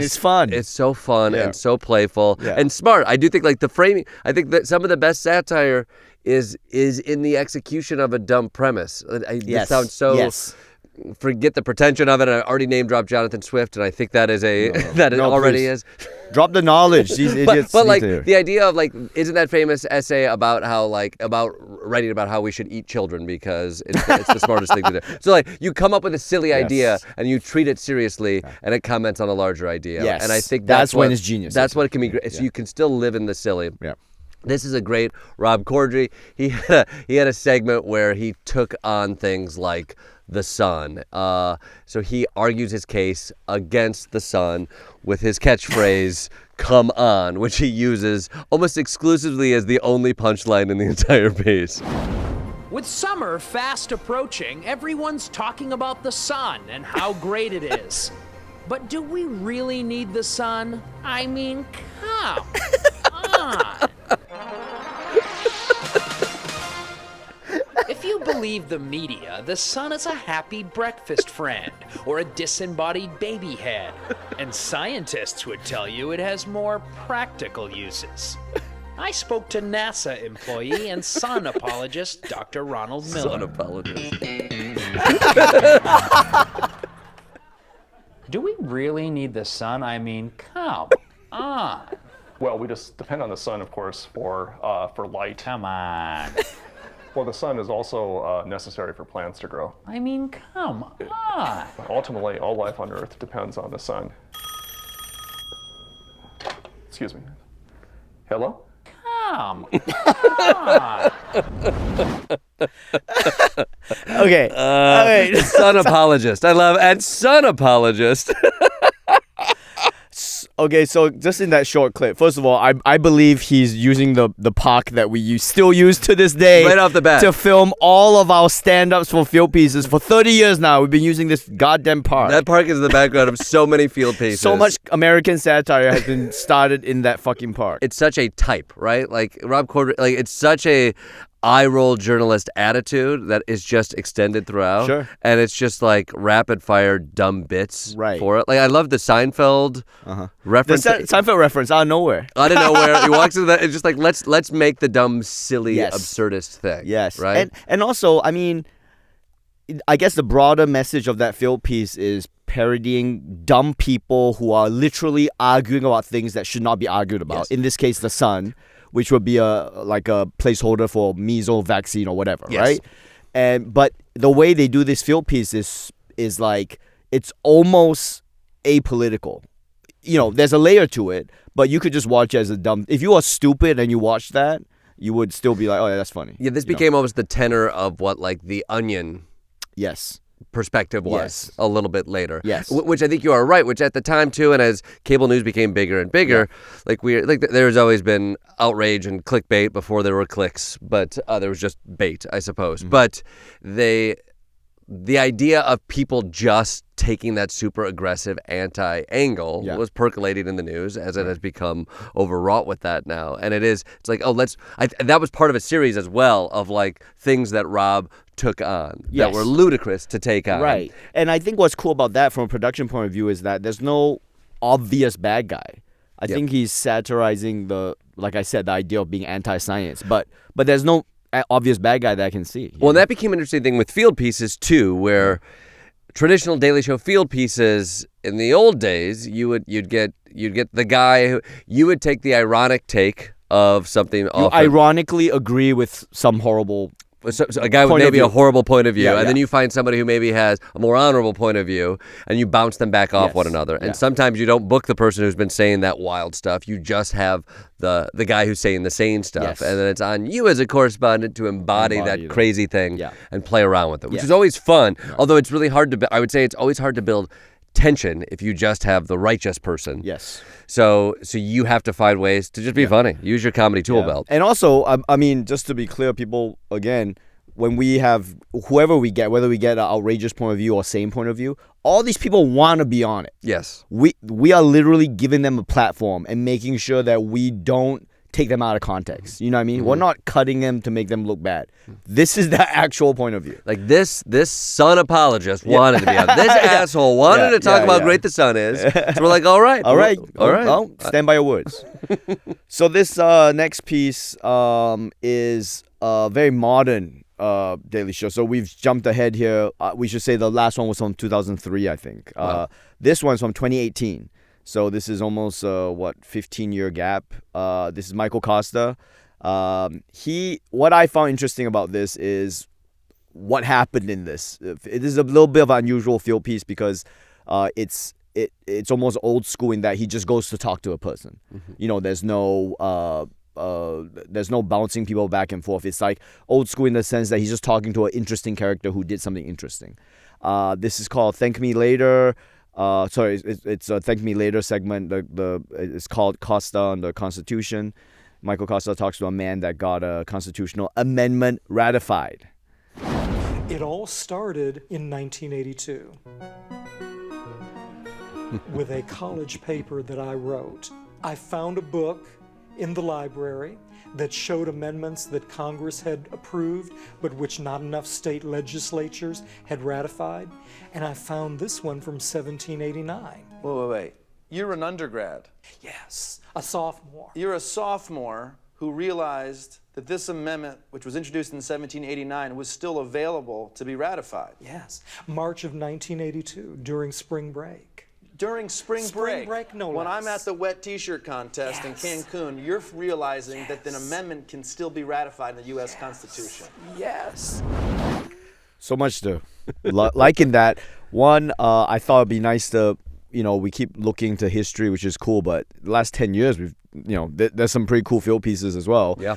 Speaker 1: it's
Speaker 2: fun.
Speaker 1: It's so fun and so playful and smart. I do think like the framing, I think that some of the best satire is in the execution of a dumb premise. It sounds so forget the pretension of it. I already name dropped Jonathan Swift, and I think that is already
Speaker 2: please.
Speaker 1: is.
Speaker 2: Drop the knowledge. These idiots.
Speaker 1: But
Speaker 2: need
Speaker 1: like
Speaker 2: to hear.
Speaker 1: the idea of like, isn't that famous essay about how about writing about how we should eat children because it's the smartest thing to do. So like you come up with a silly idea and you treat it seriously, and it comments on a larger idea.
Speaker 2: Yes.
Speaker 1: And I think
Speaker 2: that's
Speaker 1: what,
Speaker 2: when it's genius.
Speaker 1: That's what it can be great. So you can still live in the silly.
Speaker 2: Yeah.
Speaker 1: This is a great Rob Corddry. He had a segment where he took on things like the sun. So he argues his case against the sun with his catchphrase, "Come on," which he uses almost exclusively as the only punchline in the entire piece.
Speaker 5: With summer fast approaching, everyone's talking about the sun and how great it is. But do we really need the sun? I mean, come on. If you believe the media, the sun is a happy breakfast friend or a disembodied baby head. And scientists would tell you it has more practical uses. I spoke to NASA employee and sun apologist Dr. Ronald Miller.
Speaker 1: Sun apologist.
Speaker 5: Do we really need the sun? I mean, come on.
Speaker 6: Well, we just depend on the sun, of course, for light.
Speaker 5: Come on.
Speaker 6: Well, the sun is also necessary for plants to grow.
Speaker 5: I mean, come on.
Speaker 6: Ultimately, all life on Earth depends on the sun. Excuse me. Hello?
Speaker 5: Come on.
Speaker 2: Okay. Okay.
Speaker 1: Sun apologist. I love and sun apologist.
Speaker 2: Okay, so just in that short clip, first of all, I believe he's using the park that we still use to this day.
Speaker 1: Right off the bat.
Speaker 2: To film all of our stand-ups for field pieces. For 30 years now, we've been using this goddamn park.
Speaker 1: That park is the background of so many field pieces.
Speaker 2: So much American satire has been started in that fucking park.
Speaker 1: It's such a type, right? Like Rob Corddry, like it's such a eye-roll journalist attitude that is just extended throughout.
Speaker 2: Sure.
Speaker 1: And it's just like rapid-fire dumb bits
Speaker 2: Right.
Speaker 1: for it. Like I love the Seinfeld
Speaker 2: The
Speaker 1: reference.
Speaker 2: Seinfeld reference out of nowhere.
Speaker 1: Out of nowhere, he walks into that. It's just like let's make the dumb, silly,
Speaker 2: Yes.
Speaker 1: absurdist thing.
Speaker 2: Yes.
Speaker 1: right.
Speaker 2: And also, I mean, I guess the broader message of that field piece is parodying dumb people who are literally arguing about things that should not be argued about.
Speaker 1: Yes.
Speaker 2: In this case, the sun, which would be a placeholder for measles vaccine or whatever,
Speaker 1: Yes.
Speaker 2: right? But the way they do this field piece is like it's almost apolitical. You know, there's a layer to it, but you could just watch it as a dumb. If you are stupid and you watch that, you would still be like, oh yeah, that's funny.
Speaker 1: Yeah, this
Speaker 2: You know?
Speaker 1: became almost the tenor of what like the Onion
Speaker 2: Yes.
Speaker 1: perspective was a little bit later.
Speaker 2: Yes.
Speaker 1: Which I think you are right, which at the time too, and as cable news became bigger and bigger, there's always been outrage and clickbait before there were clicks, but there was just bait, I suppose.
Speaker 2: Mm-hmm.
Speaker 1: But the idea of people just taking that super aggressive anti-angle was percolating in the news as it has become overwrought with that now. And it's like, that was part of a series as well of like things that Rob took on that were ludicrous to take on.
Speaker 2: Right. And I think what's cool about that from a production point of view is that there's no obvious bad guy. I think he's satirizing like I said, the idea of being anti-science. But there's no obvious bad guy that I can see.
Speaker 1: Well, and that became an interesting thing with field pieces too, where traditional Daily Show field pieces in the old days, you'd get the guy who you would take the ironic take of something.
Speaker 2: You ironically agree with some horrible.
Speaker 1: So a guy with maybe a horrible point of view, and then
Speaker 2: yeah.
Speaker 1: you find somebody who maybe has a more honorable point of view, and you bounce them back off one another. And sometimes you don't book the person who's been saying that wild stuff. You just have the guy who's saying the sane stuff, and then it's on you as a correspondent to embody that crazy thing and play around with it, which is always fun. Although it's really hard to. I would say it's always hard to build tension if you just have the righteous person.
Speaker 2: Yes.
Speaker 1: So you have to find ways to just be funny. Use your comedy tool belt.
Speaker 2: And also, I mean, just to be clear, people, again, when we have whoever we get, whether we get an outrageous point of view or sane point of view, all these people want to be on it.
Speaker 1: Yes.
Speaker 2: We are literally giving them a platform and making sure that we don't take them out of context. You know what I mean? We're not cutting them to make them look bad. This is the actual point of view.
Speaker 1: Like this sun apologist wanted to be on. This asshole wanted to talk about how great the sun is. So we're like, all right.
Speaker 2: Well, stand by your words. So this next piece is very modern Daily Show. So we've jumped ahead here. We should say the last one was from 2003, I think.
Speaker 1: Wow.
Speaker 2: This one's from 2018. So this is almost 15-year gap. This is Michael Costa. What I found interesting about this is what happened in this. It is a little bit of an unusual field piece because it's almost old school in that he just goes to talk to a person. Mm-hmm. There's no bouncing people back and forth. It's like old school in the sense that he's just talking to an interesting character who did something interesting. This is called Thank Me Later. It's a Thank Me Later segment. It's called Costa on the Constitution. Michael Costa talks to a man that got a constitutional amendment ratified.
Speaker 7: It all started in 1982 with a college paper that I wrote. I found a book in the library that showed amendments that Congress had approved, but which not enough state legislatures had ratified. And I found this one from 1789.
Speaker 8: Wait. You're an undergrad.
Speaker 7: Yes, a sophomore.
Speaker 8: You're a sophomore who realized that this amendment, which was introduced in 1789, was still available to be ratified.
Speaker 7: Yes, March of 1982, during spring break.
Speaker 8: During spring break,
Speaker 7: no
Speaker 8: when
Speaker 7: less.
Speaker 8: I'm at the wet t-shirt contest in Cancun, you're realizing that an amendment can still be ratified in the U.S. Constitution.
Speaker 7: Yes.
Speaker 2: So much to like in that. One, I thought it'd be nice to, we keep looking to history, which is cool, but the last 10 years, we've, there's some pretty cool field pieces as well.
Speaker 1: Yeah.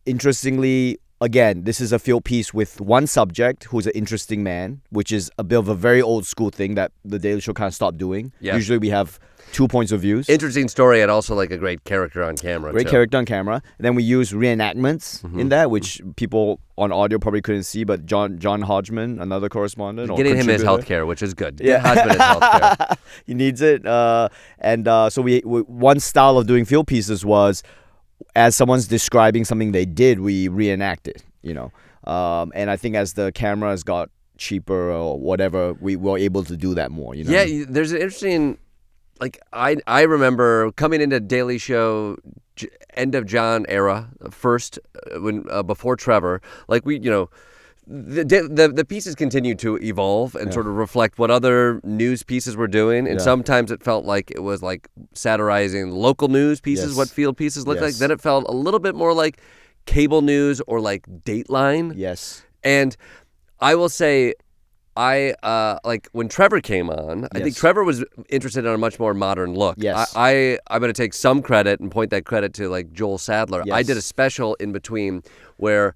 Speaker 2: Interestingly, again, this is a field piece with one subject who's an interesting man, which is a bit of a very old school thing that the Daily Show kind of stopped doing.
Speaker 1: Yeah.
Speaker 2: Usually we have 2 points of views.
Speaker 1: Interesting story and also like a great character on camera.
Speaker 2: Great
Speaker 1: too.
Speaker 2: character on camera. And then we use reenactments in that, which people on audio probably couldn't see, but John Hodgman, another correspondent.
Speaker 1: Getting him his
Speaker 2: contributor.
Speaker 1: healthcare, which is good.
Speaker 2: Yeah.
Speaker 1: Hodgman his healthcare.
Speaker 2: He needs it. So we one style of doing field pieces was, as someone's describing something they did, we reenact it, and I think as the cameras got cheaper or whatever, we were able to do that more,
Speaker 1: Yeah, there's an interesting, I remember coming into Daily Show end of John era, first when before Trevor, the pieces continued to evolve and sort of reflect what other news pieces were doing, and sometimes it felt like it was like satirizing local news pieces, what field pieces looked like. Then it felt a little bit more like cable news or like Dateline.
Speaker 2: Yes.
Speaker 1: And I will say, I when Trevor came on, I think Trevor was interested in a much more modern look.
Speaker 2: Yes.
Speaker 1: I'm going to take some credit and point that credit to like Joel Sadler.
Speaker 2: Yes.
Speaker 1: I did a special in between where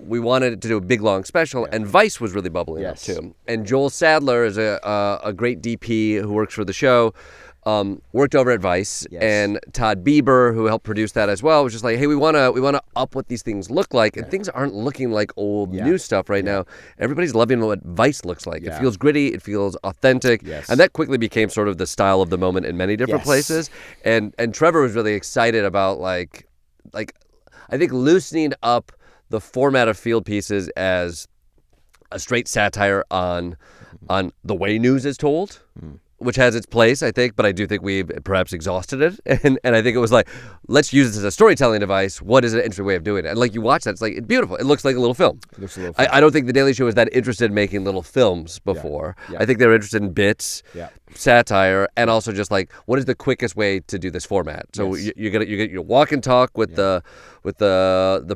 Speaker 1: we wanted to do a big long special, and Vice was really bubbling up too. And Joel Sadler is a great DP who works for the show. Worked over at Vice, and Todd Bieber, who helped produce that as well, was just like, hey, we want to up what these things look like, and things aren't looking like old news stuff right now. Everybody's loving what Vice looks like. It feels gritty, it feels authentic, and that quickly became sort of the style of the moment in many different places. And Trevor was really excited about like I think loosening up the format of field pieces as a straight satire on the way news is told. Which has its place, I think, but I do think we've perhaps exhausted it. And I think it was like, let's use this as a storytelling device. What is an interesting way of doing it? And like you watch that, it's like, it's beautiful. It looks like a little film. I don't think The Daily Show was that interested in making little films before. Yeah. I think they were interested in bits, satire, and also just like, what is the quickest way to do this format? So you get your walk and talk with the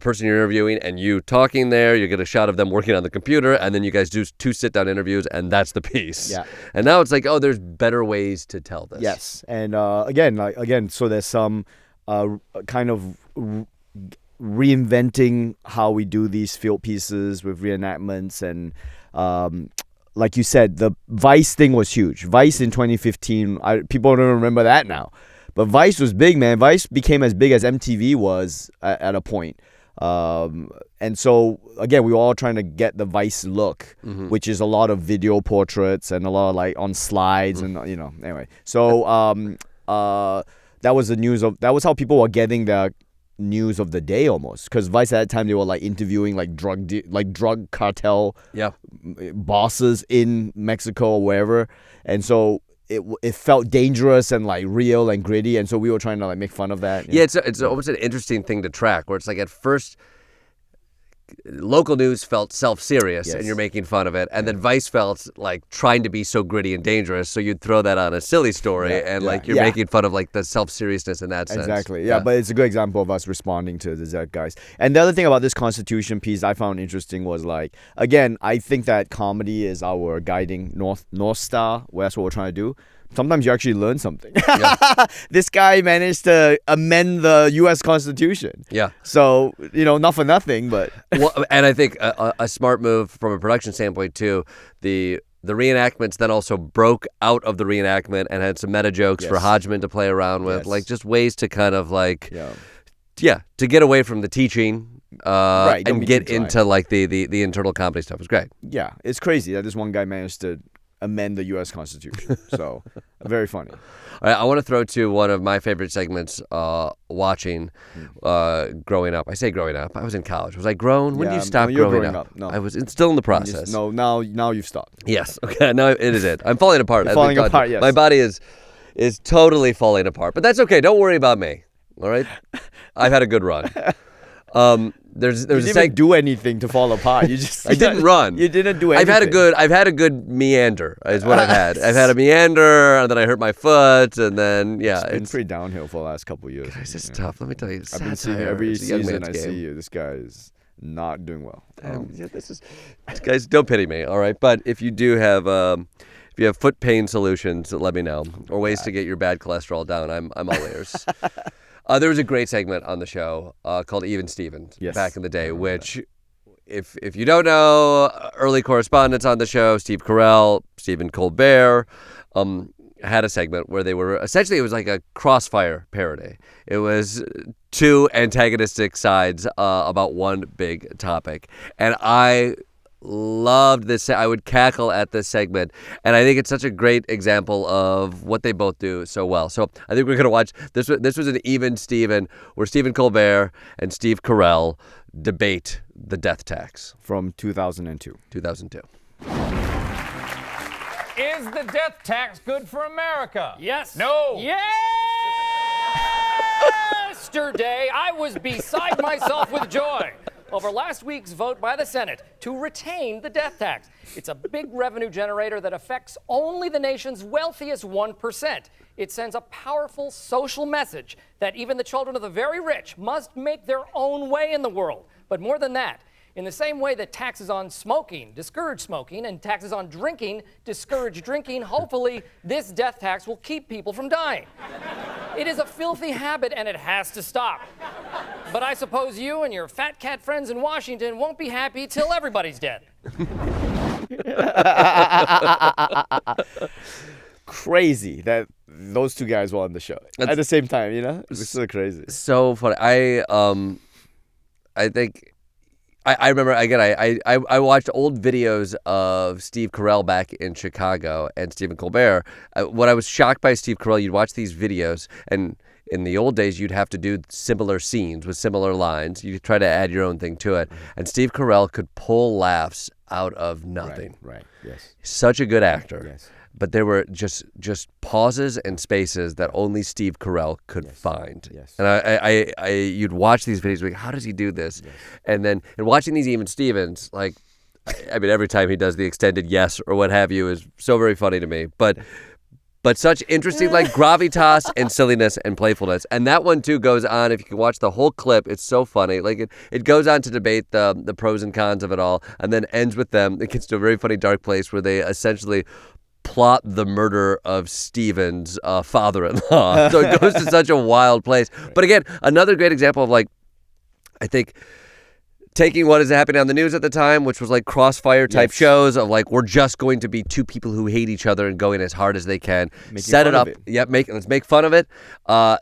Speaker 1: person you're interviewing, and you talking there. You get a shot of them working on the computer, and then you guys do 2 sit-down interviews, and that's the piece. Yeah. And now it's like, oh, there's better ways to tell this.
Speaker 2: Yes. And again, so there's some kind of reinventing how we do these field pieces with reenactments, and like you said, the Vice thing was huge. Vice in 2015, people don't remember that now. But Vice was big, man. Vice became as big as MTV was at a point. And so, again, we were all trying to get the Vice look, which is a lot of video portraits and a lot of like on slides and, anyway. So that was the news that was how people were getting their news of the day almost. Because Vice at that time, they were like interviewing like drug cartel bosses in Mexico or wherever. And so it felt dangerous and like real and gritty, and so we were trying to like make fun of that.
Speaker 1: Yeah, it's almost an interesting thing to track, where it's like at first local news felt self-serious
Speaker 2: Yes.
Speaker 1: and you're making fun of it, and then Vice felt like trying to be so gritty and dangerous, so you'd throw that on a silly story and like you're making fun of like the self-seriousness in that sense.
Speaker 2: Exactly. Yeah, but it's a good example of us responding to the zeitgeist. And the other thing about this Constitution piece I found interesting was like, again, I think that comedy is our guiding north star. Well, that's what we're trying to do. Sometimes you actually learn something. This guy managed to amend the U.S. Constitution.
Speaker 1: Yeah.
Speaker 2: So, not for nothing, but...
Speaker 1: Well, and I think a smart move from a production standpoint, too. The reenactments then also broke out of the reenactment and had some meta jokes for Hodgman to play around with.
Speaker 2: Yes.
Speaker 1: Like, just ways to kind of like... Yeah, to get away from the teaching and get into like the internal comedy stuff was great.
Speaker 2: Yeah, it's crazy that this one guy managed to amend the U.S. Constitution. So, very funny.
Speaker 1: All right, I want to throw to one of my favorite segments watching growing up. I say growing up. I was in college. Was I grown? When did you stop growing up?
Speaker 2: No.
Speaker 1: I was still in the process.
Speaker 2: Now you've stopped.
Speaker 1: Yes. Okay, now it is it. I'm falling apart.
Speaker 2: You're falling apart, yes.
Speaker 1: My body is totally falling apart. But that's okay. Don't worry about me. All right? I've had a good run. There's
Speaker 2: you didn't even do anything to fall apart. You just
Speaker 1: I didn't run.
Speaker 2: You didn't do anything.
Speaker 1: I've had a good meander is what I've had. I've had a meander, and then I hurt my foot, and then
Speaker 2: it's been pretty downhill for the last couple of years.
Speaker 1: Guys, it's tough. Let me tell you.
Speaker 2: I've been seeing every season. I see you. This guy is not doing well.
Speaker 1: Guys, don't pity me. All right, but if you do have if you have foot pain solutions, let me know, or ways to get your bad cholesterol down. I'm all ears. There was a great segment on the show called Even Stevens back in the day, which, if you don't know, early correspondents on the show, Steve Carell, Stephen Colbert, had a segment where they were, essentially it was like a crossfire parody. It was two antagonistic sides about one big topic. And I loved this. I would cackle at this segment, and I think it's such a great example of what they both do so well. So I think we're going to watch this. This was an Even Stephen, where Stephen Colbert and Steve Carell debate the death tax
Speaker 2: from 2002.
Speaker 9: Is the death tax good for America?
Speaker 5: Yes.
Speaker 9: No.
Speaker 5: Yesterday, I was beside myself with joy over last week's vote by the Senate to retain the death tax. It's a big revenue generator that affects only the nation's wealthiest 1%. It sends a powerful social message that even the children of the very rich must make their own way in the world. But more than that, in the same way that taxes on smoking discourage smoking and taxes on drinking discourage drinking, hopefully this death tax will keep people from dying. It is a filthy habit and it has to stop. But I suppose you and your fat cat friends in Washington won't be happy till everybody's dead.
Speaker 2: Crazy that those two guys were on the show at the same time, It's so crazy.
Speaker 1: So funny. I think I remember, again, I watched old videos of Steve Carell back in Chicago and Stephen Colbert. When I was shocked by Steve Carell, you'd watch these videos, and in the old days, you'd have to do similar scenes with similar lines. You try to add your own thing to it. And Steve Carell could pull laughs out of nothing.
Speaker 2: Right, yes.
Speaker 1: Such a good actor.
Speaker 2: Yes.
Speaker 1: But there were just pauses and spaces that only Steve Carell could find.
Speaker 2: Yes.
Speaker 1: And I you'd watch these videos like, how does he do this? Yes. And then watching these Even Stevens, like, I mean, every time he does the extended yes or what have you is so very funny to me. But such interesting like gravitas and silliness and playfulness. And that one too goes on. If you can watch the whole clip, it's so funny. Like it goes on to debate the pros and cons of it all, and then ends with them. It gets to a very funny dark place where they essentially plot the murder of Stephen's father-in-law. So it goes to such a wild place. But again, another great example of, like, I think taking what is happening on the news at the time, which was like crossfire type shows of like, we're just going to be two people who hate each other and going as hard as they can. Set it up. Yep, let's make fun of it.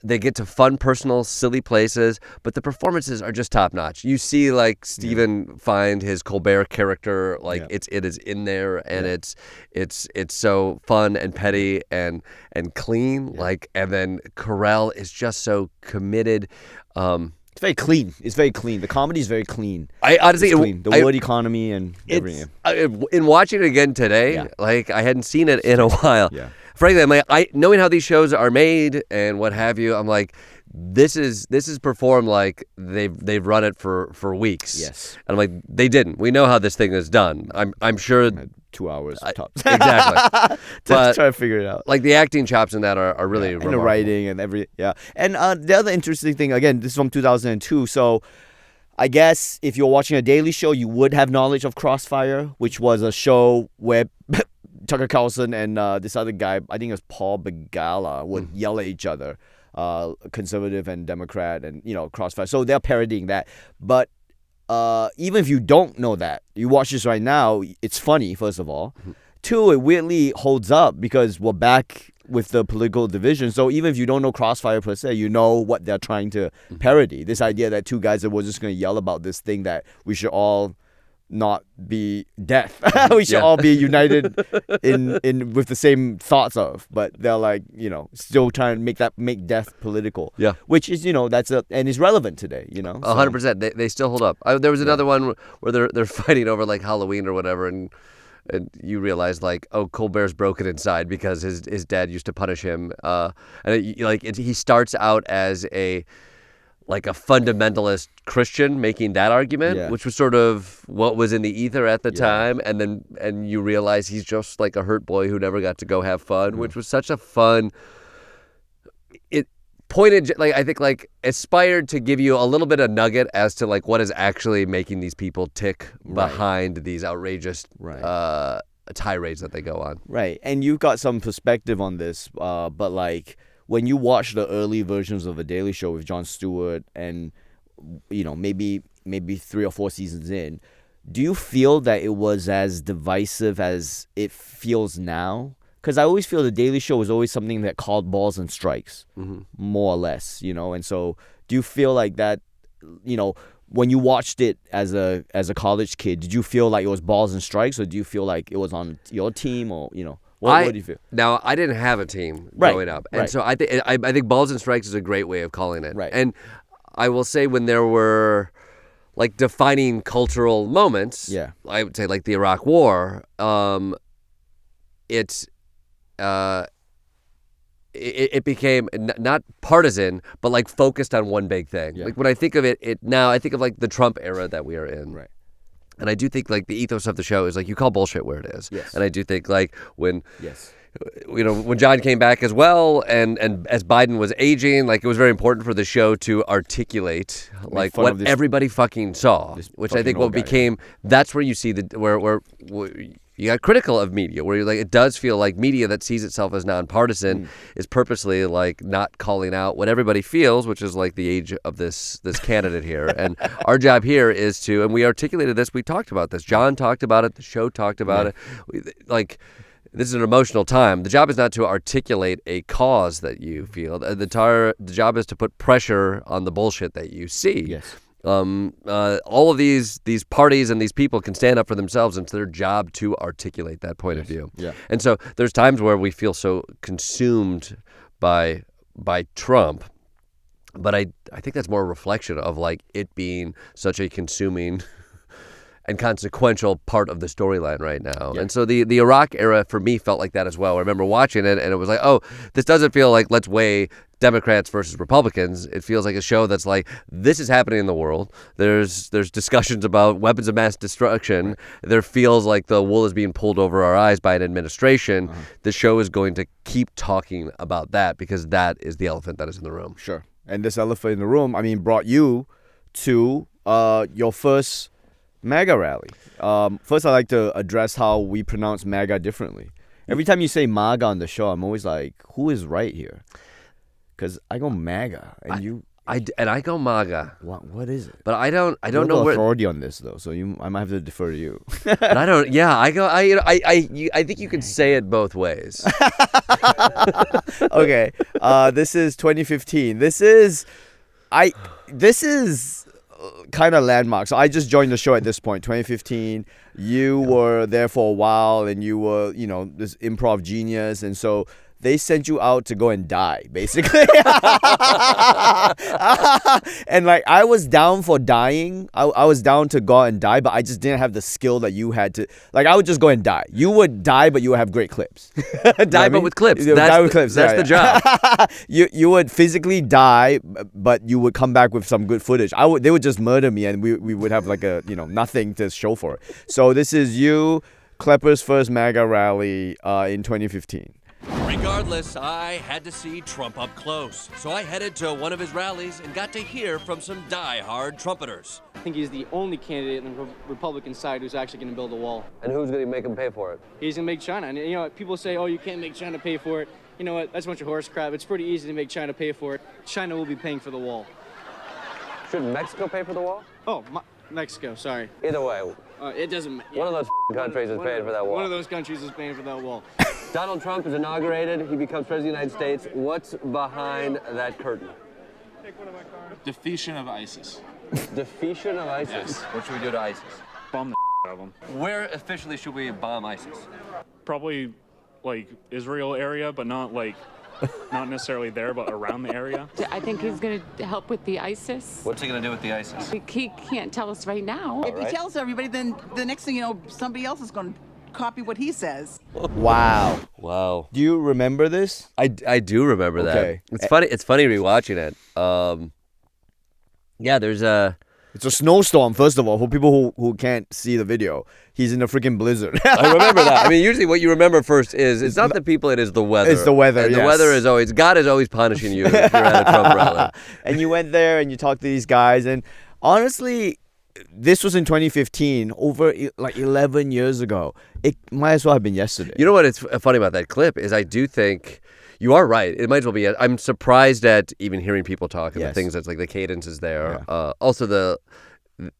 Speaker 1: They get to fun, personal, silly places, but the performances are just top notch. You see like Stephen find his Colbert character, like it is in there, and it's so fun and petty and clean. Like, and then Carell is just so committed.
Speaker 2: It's very clean. It's very clean. The comedy is very clean.
Speaker 1: I honestly,
Speaker 2: clean. The word economy and everything.
Speaker 1: In watching it again today, like I hadn't seen it in a while.
Speaker 2: Yeah.
Speaker 1: Frankly, I'm like, knowing how these shows are made and what have you, I'm like, this is performed like they've run it for weeks.
Speaker 2: Yes.
Speaker 1: And I'm like, they didn't. We know how this thing is done. I'm sure
Speaker 2: 2 hours tops.
Speaker 1: Exactly. But
Speaker 2: try to figure it out.
Speaker 1: like the acting chops in that are really
Speaker 2: and the
Speaker 1: remarkable.
Speaker 2: writing and And the other interesting thing, again, this is from 2002, so I guess if you're watching a daily show, you would have knowledge of Crossfire, which was a show where Tucker Carlson and this other guy, I think it was Paul Begala, would yell at each other, conservative and Democrat, and Crossfire. So they're parodying that. But even if you don't know that, you watch this right now, it's funny, first of all. Two, it weirdly holds up because we're back with the political division. So even if you don't know Crossfire per se, you know what they're trying to parody. This idea that two guys that were just going to yell about this thing that we should all not be deaf. We should all be united in with the same thoughts of. But they're like, still trying to make death political.
Speaker 1: Yeah.
Speaker 2: Which is, and is relevant today,
Speaker 1: 100%. They still hold up. There was another one where they're fighting over like Halloween or whatever, and you realize like, oh, Colbert's broken inside because his dad used to punish him. He starts out as a fundamentalist Christian making that argument, which was sort of what was in the ether at the time, and you realize he's just like a hurt boy who never got to go have fun, which was such a fun. It pointed, I think, aspired to give you a little bit of nugget as to like what is actually making these people tick behind these outrageous tirades that they go on.
Speaker 2: Right, and you've got some perspective on this, but like, when you watch the early versions of The Daily Show with Jon Stewart and, maybe 3 or 4 seasons in, do you feel that it was as divisive as it feels now? Because I always feel The Daily Show was always something that called balls and strikes, more or less, and so do you feel like that, when you watched it as a college kid, did you feel like it was balls and strikes, or do you feel like it was on your team, or, what do you feel?
Speaker 1: Now, I didn't have a team growing up, and so I think balls and strikes is a great way of calling it.
Speaker 2: Right.
Speaker 1: And I will say when there were like defining cultural moments, I would say like the Iraq War, it became not partisan, but like focused on one big thing. Like when I think of it now, I think of like the Trump era that we are in.
Speaker 2: Right.
Speaker 1: And I do think like the ethos of the show is like you call bullshit where it is.
Speaker 2: Yes.
Speaker 1: And I do think like when when John came back as well, and as Biden was aging, like it was very important for the show to articulate like what everybody fucking saw, which I think became that's where you see where you got critical of media, where you're like, it does feel like media that sees itself as nonpartisan is purposely like not calling out what everybody feels, which is like the age of this candidate here. And our job here is to, and we articulated this, we talked about this. John talked about it, the show talked about it. Like, this is an emotional time. The job is not to articulate a cause that you feel. The job is to put pressure on the bullshit that you see.
Speaker 2: Yes.
Speaker 1: All of these parties and these people can stand up for themselves, and it's their job to articulate that point of view.
Speaker 2: Yeah.
Speaker 1: And so there's times where we feel so consumed by Trump, but I think that's more a reflection of like it being such a consuming and consequential part of the storyline right now. Yeah. And so the Iraq era for me felt like that as well. I remember watching it and it was like, oh, this doesn't feel like let's weigh Democrats versus Republicans. It feels like a show that's like, this is happening in the world. There's discussions about weapons of mass destruction. Right. There feels like the wool is being pulled over our eyes by an administration. The show is going to keep talking about that because that is the elephant that is in the room.
Speaker 2: Sure. And this elephant in the room, brought you to your first MAGA rally. First, I'd like to address how we pronounce MAGA differently. Every time you say MAGA on the show, I'm always like, who is right here? Because I go MAGA, and
Speaker 1: I go MAGA.
Speaker 2: What is it?
Speaker 1: But I don't know where
Speaker 2: authority on this though, so I might have to defer to you.
Speaker 1: But I don't. Yeah, I go. I think you can say it both ways.
Speaker 2: Okay. This is 2015. This is kind of landmark. So I just joined the show at this point, 2015. You were there for a while, and you were, this improv genius, and so they sent you out to go and die, basically. And like, I was down for dying. I was down to go out and die, but I just didn't have the skill that you had to. Like, I would just go and die. You would die, but you would have great clips.
Speaker 1: Die, but with clips.
Speaker 2: Die with clips.
Speaker 1: That's the job.
Speaker 2: You would physically die, but you would come back with some good footage. They would just murder me, and we would have like a nothing to show for it. So this is you, Klepper's first MAGA rally in 2015.
Speaker 10: Regardless, I had to see Trump up close, so I headed to one of his rallies and got to hear from some die-hard trumpeters.
Speaker 11: I think he's the only candidate on the Republican side who's actually going to build a wall.
Speaker 1: And who's going to make him pay for it?
Speaker 11: He's going to make China. And people say, oh, you can't make China pay for it. You know what? That's a bunch of horse crap. It's pretty easy to make China pay for it. China will be paying for the wall.
Speaker 1: Shouldn't Mexico pay for the wall?
Speaker 11: Oh, Mexico, sorry.
Speaker 1: Either way.
Speaker 11: It doesn't matter.
Speaker 1: One of those countries is paying for that wall.
Speaker 11: One of those countries is paying for that wall.
Speaker 1: Donald Trump is inaugurated. He becomes president of the United States. What's behind that curtain?
Speaker 12: Defeation of ISIS.
Speaker 1: Defeation of ISIS?
Speaker 12: Yes.
Speaker 10: What should we do to ISIS?
Speaker 12: Bomb the out of them.
Speaker 10: Where officially should we bomb ISIS?
Speaker 12: Probably like Israel area, but not necessarily there, but around the area.
Speaker 13: I think he's going to help with the ISIS.
Speaker 10: What's he going to do with the ISIS?
Speaker 13: He can't tell us right now.
Speaker 14: If he tells everybody, then the next thing you know, somebody else is going to copy what he says.
Speaker 2: Wow. Do you remember this?
Speaker 1: I do remember that. It's funny. It's funny rewatching it. Yeah, there's a.
Speaker 2: It's a snowstorm, first of all, for people who can't see the video. He's in a freaking blizzard.
Speaker 1: I remember that. I mean, usually what you remember first is it's not the people, it is the weather.
Speaker 2: It's the weather,
Speaker 1: and
Speaker 2: yes.
Speaker 1: the weather is always, God is always punishing you if you're at a Trump rally.
Speaker 2: And you went there and you talked to these guys. And honestly, this was in 2015, over like 11 years ago. It might as well have been yesterday.
Speaker 1: You know what is funny about that clip is I do think you are right. It might as well be. I'm surprised at even hearing people talk and the things that's like the cadence is there.
Speaker 2: Yeah.
Speaker 1: Also the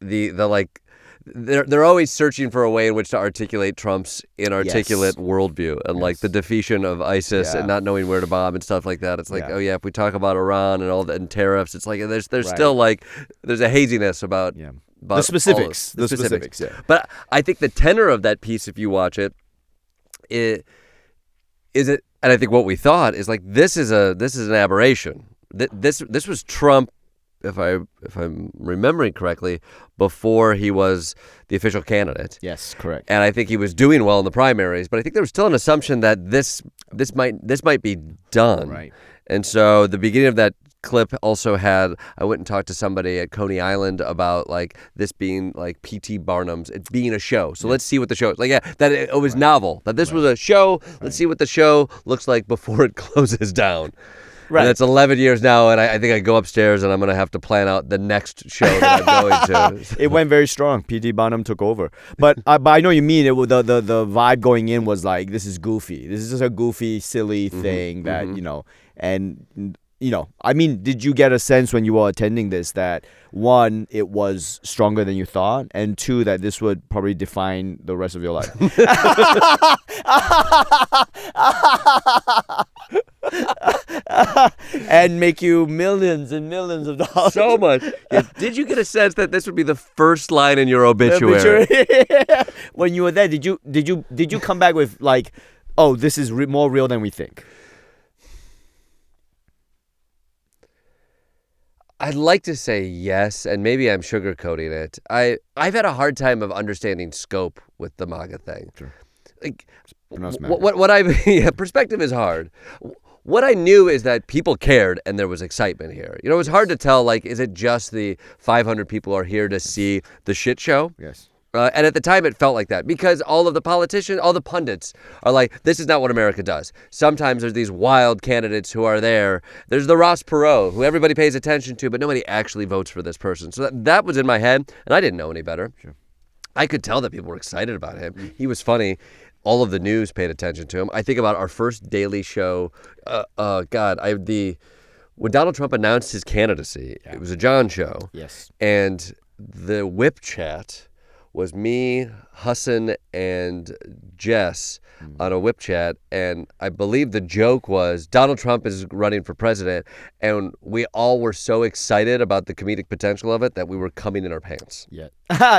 Speaker 1: like they're always searching for a way in which to articulate Trump's inarticulate worldview and like the defeation of ISIS and not knowing where to bomb and stuff like that. It's like, oh yeah, if we talk about Iran and all that and tariffs, it's like there's still like there's a haziness about
Speaker 2: the specifics. The specifics. Yeah.
Speaker 1: But I think the tenor of that piece, if you watch it, is it. And I think what we thought is like this is an aberration. This was Trump, if I'm remembering correctly, before he was the official candidate.
Speaker 2: Yes, correct.
Speaker 1: And I think he was doing well in the primaries, but I think there was still an assumption that this might be done.
Speaker 2: Right.
Speaker 1: And so the beginning of that clip also had, I went and talked to somebody at Coney Island about like this being like P.T. Barnum's, it being a show. So let's see what the show is. Like, that it was novel, that this was a show. Let's see what the show looks like before it closes down. Right. And it's 11 years now, and I think I go upstairs and I'm going to have to plan out the next show that I'm going to.
Speaker 2: It went very strong. P.T. Barnum took over. But I know you mean it. The vibe going in was like, this is goofy. This is just a goofy, silly thing that, and... I mean, did you get a sense when you were attending this that, one, it was stronger than you thought, and two, that this would probably define the rest of your life? And make you millions and millions of dollars.
Speaker 1: So much. Yeah. Did you get a sense that this would be the first line in your obituary?
Speaker 2: When you were there, did you come back with like, oh, this is more real than we think?
Speaker 1: I'd like to say yes, and maybe I'm sugarcoating it. I've had a hard time of understanding scope with the MAGA thing.
Speaker 2: Sure.
Speaker 1: Like, perspective is hard. What I knew is that people cared and there was excitement here. It was hard to tell, like, is it just the 500 people are here to see the shit show?
Speaker 2: Yes.
Speaker 1: And at the time, it felt like that because all of the politicians, all the pundits are like, this is not what America does. Sometimes there's these wild candidates who are there. There's the Ross Perot, who everybody pays attention to, but nobody actually votes for this person. So that was in my head, and I didn't know any better.
Speaker 2: Sure.
Speaker 1: I could tell that people were excited about him. He was funny. All of the news paid attention to him. I think about our first Daily Show. When Donald Trump announced his candidacy, it was a John show.
Speaker 2: Yes.
Speaker 1: And the whip chat was me, Hassan, and Jess on a whip chat, and I believe the joke was Donald Trump is running for president, and we all were so excited about the comedic potential of it that we were coming in our pants.
Speaker 2: Yeah.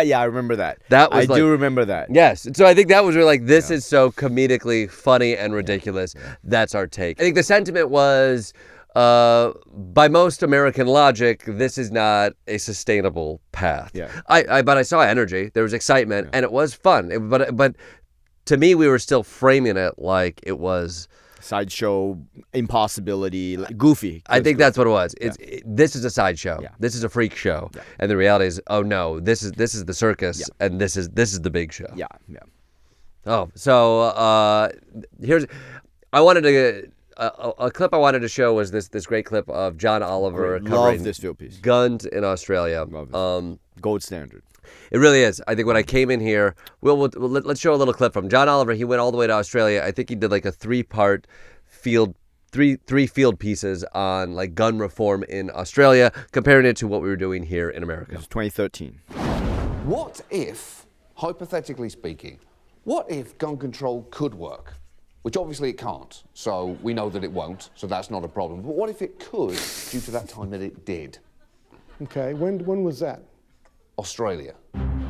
Speaker 2: Yeah, I remember that.
Speaker 1: I
Speaker 2: do remember that.
Speaker 1: Yes. So I think that was really like, this is so comedically funny and ridiculous. That's our take. I think the sentiment was, by most American logic, this is not a sustainable path.
Speaker 2: Yeah.
Speaker 1: But I saw energy. There was excitement, and it was fun. But to me, we were still framing it like it was
Speaker 2: sideshow, impossibility, like goofy.
Speaker 1: I think that's what it was. This is a sideshow. Yeah. This is a freak show, and the reality is, oh no, this is the circus, and this is the big show.
Speaker 2: Yeah, yeah.
Speaker 1: Oh, so I wanted to. A clip I wanted to show was this great clip of John Oliver covering
Speaker 2: this field piece.
Speaker 1: guns in Australia.
Speaker 2: Gold standard.
Speaker 1: It really is. I think when I came in here, let's show a little clip from John Oliver. He went all the way to Australia. I think he did like a three field pieces on like gun reform in Australia, comparing it to what we were doing here in America.
Speaker 2: It was 2013.
Speaker 15: What if, hypothetically speaking, what if gun control could work? Which obviously it can't, so we know that it won't, so that's not a problem. But what if it could, due to that time that it did?
Speaker 16: Okay, when was that?
Speaker 15: Australia.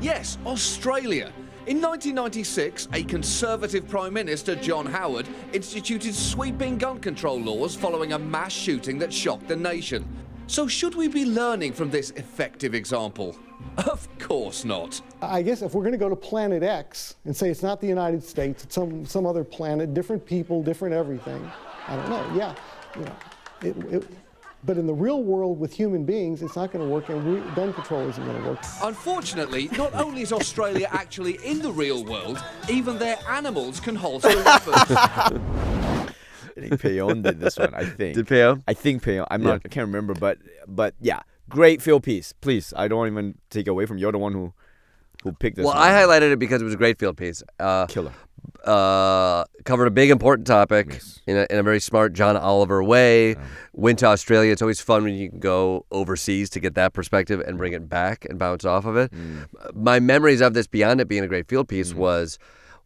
Speaker 17: Yes, Australia. In 1996, a Conservative Prime Minister, John Howard, instituted sweeping gun control laws following a mass shooting that shocked the nation. So should we be learning from this effective example? Of course not.
Speaker 16: I guess if we're going to go to Planet X and say it's not the United States, it's some other planet, different people, different everything, I don't know. Yeah, you know, but in the real world with human beings, it's not going to work, and gun control isn't going to work.
Speaker 17: Unfortunately, not only is Australia actually in the real world, even their animals can holster weapons.
Speaker 2: I think Payon did this one. I think.
Speaker 1: Did Payon?
Speaker 2: I think Payon. I can't remember, but yeah, great field piece. Please, I don't even take away from you. You're the one who picked this.
Speaker 1: Well,
Speaker 2: one.
Speaker 1: I highlighted it because it was a great field piece.
Speaker 2: Killer.
Speaker 1: Covered a big important topic in a very smart John Oliver way. Went to Australia. It's always fun when you can go overseas to get that perspective and bring it back and bounce off of it. My memories of this, beyond it being a great field piece, was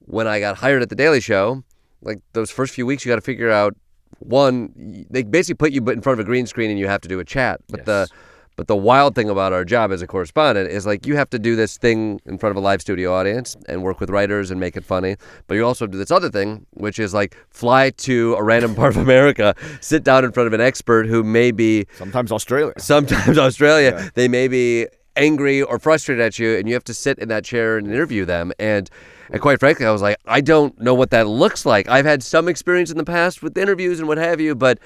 Speaker 1: when I got hired at The Daily Show. Like those first few weeks, you got to figure out, one, they basically put you in front of a green screen and you have to do a chat. But the wild thing about our job as a correspondent is like you have to do this thing in front of a live studio audience and work with writers and make it funny. But you also do this other thing, which is like fly to a random part of America, sit down in front of an expert who may be
Speaker 2: sometimes Australia.
Speaker 1: Yeah. They may be angry or frustrated at you, and you have to sit in that chair and interview them. And quite frankly, I was like, I don't know what that looks like. I've had some experience in the past with interviews and what have you, but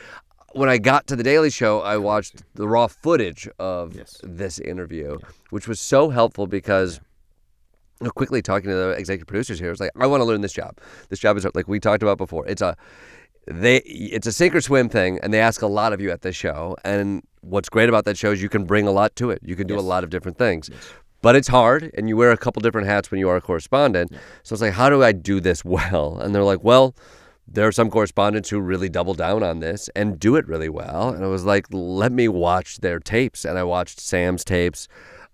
Speaker 1: when I got to The Daily Show, I watched the raw footage of this interview, which was so helpful because quickly talking to the executive producers here, I was like, I want to learn this job. This job is, like we talked about before, it's a sink or swim thing, and they ask a lot of you at this show. And what's great about that show is you can bring a lot to it. You can do a lot of different things. But it's hard, and you wear a couple different hats when you are a correspondent. So it's like, how do I do this well? And they're like, well, there are some correspondents who really double down on this and do it really well. And I was like, let me watch their tapes. And I watched Sam's tapes,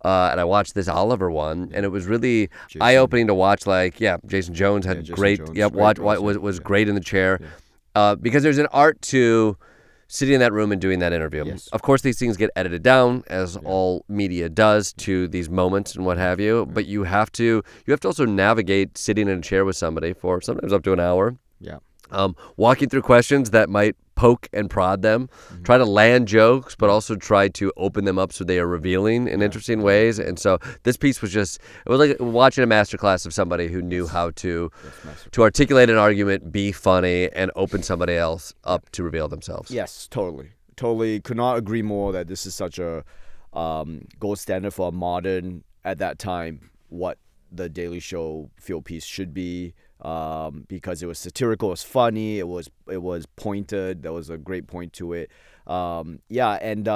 Speaker 1: and I watched this Oliver one, and it was really eye-opening to watch. Like, Jason Jones had great was great in the chair. Because there's an art to sitting in that room and doing that interview. Of course, these things get edited down, as all media does, to these moments and what have you. But you have to also navigate sitting in a chair with somebody for sometimes up to an hour. Walking through questions that might poke and prod them, try to land jokes, but also try to open them up so they are revealing in interesting ways. And so this piece was it was like watching a masterclass of somebody who knew how to articulate an argument, be funny, and open somebody else up to reveal themselves.
Speaker 2: Yes, totally. Could not agree more that this is such a gold standard for a modern, at that time, what the Daily Show field piece should be. Because it was satirical, it was funny, it was pointed. There was a great point to it. And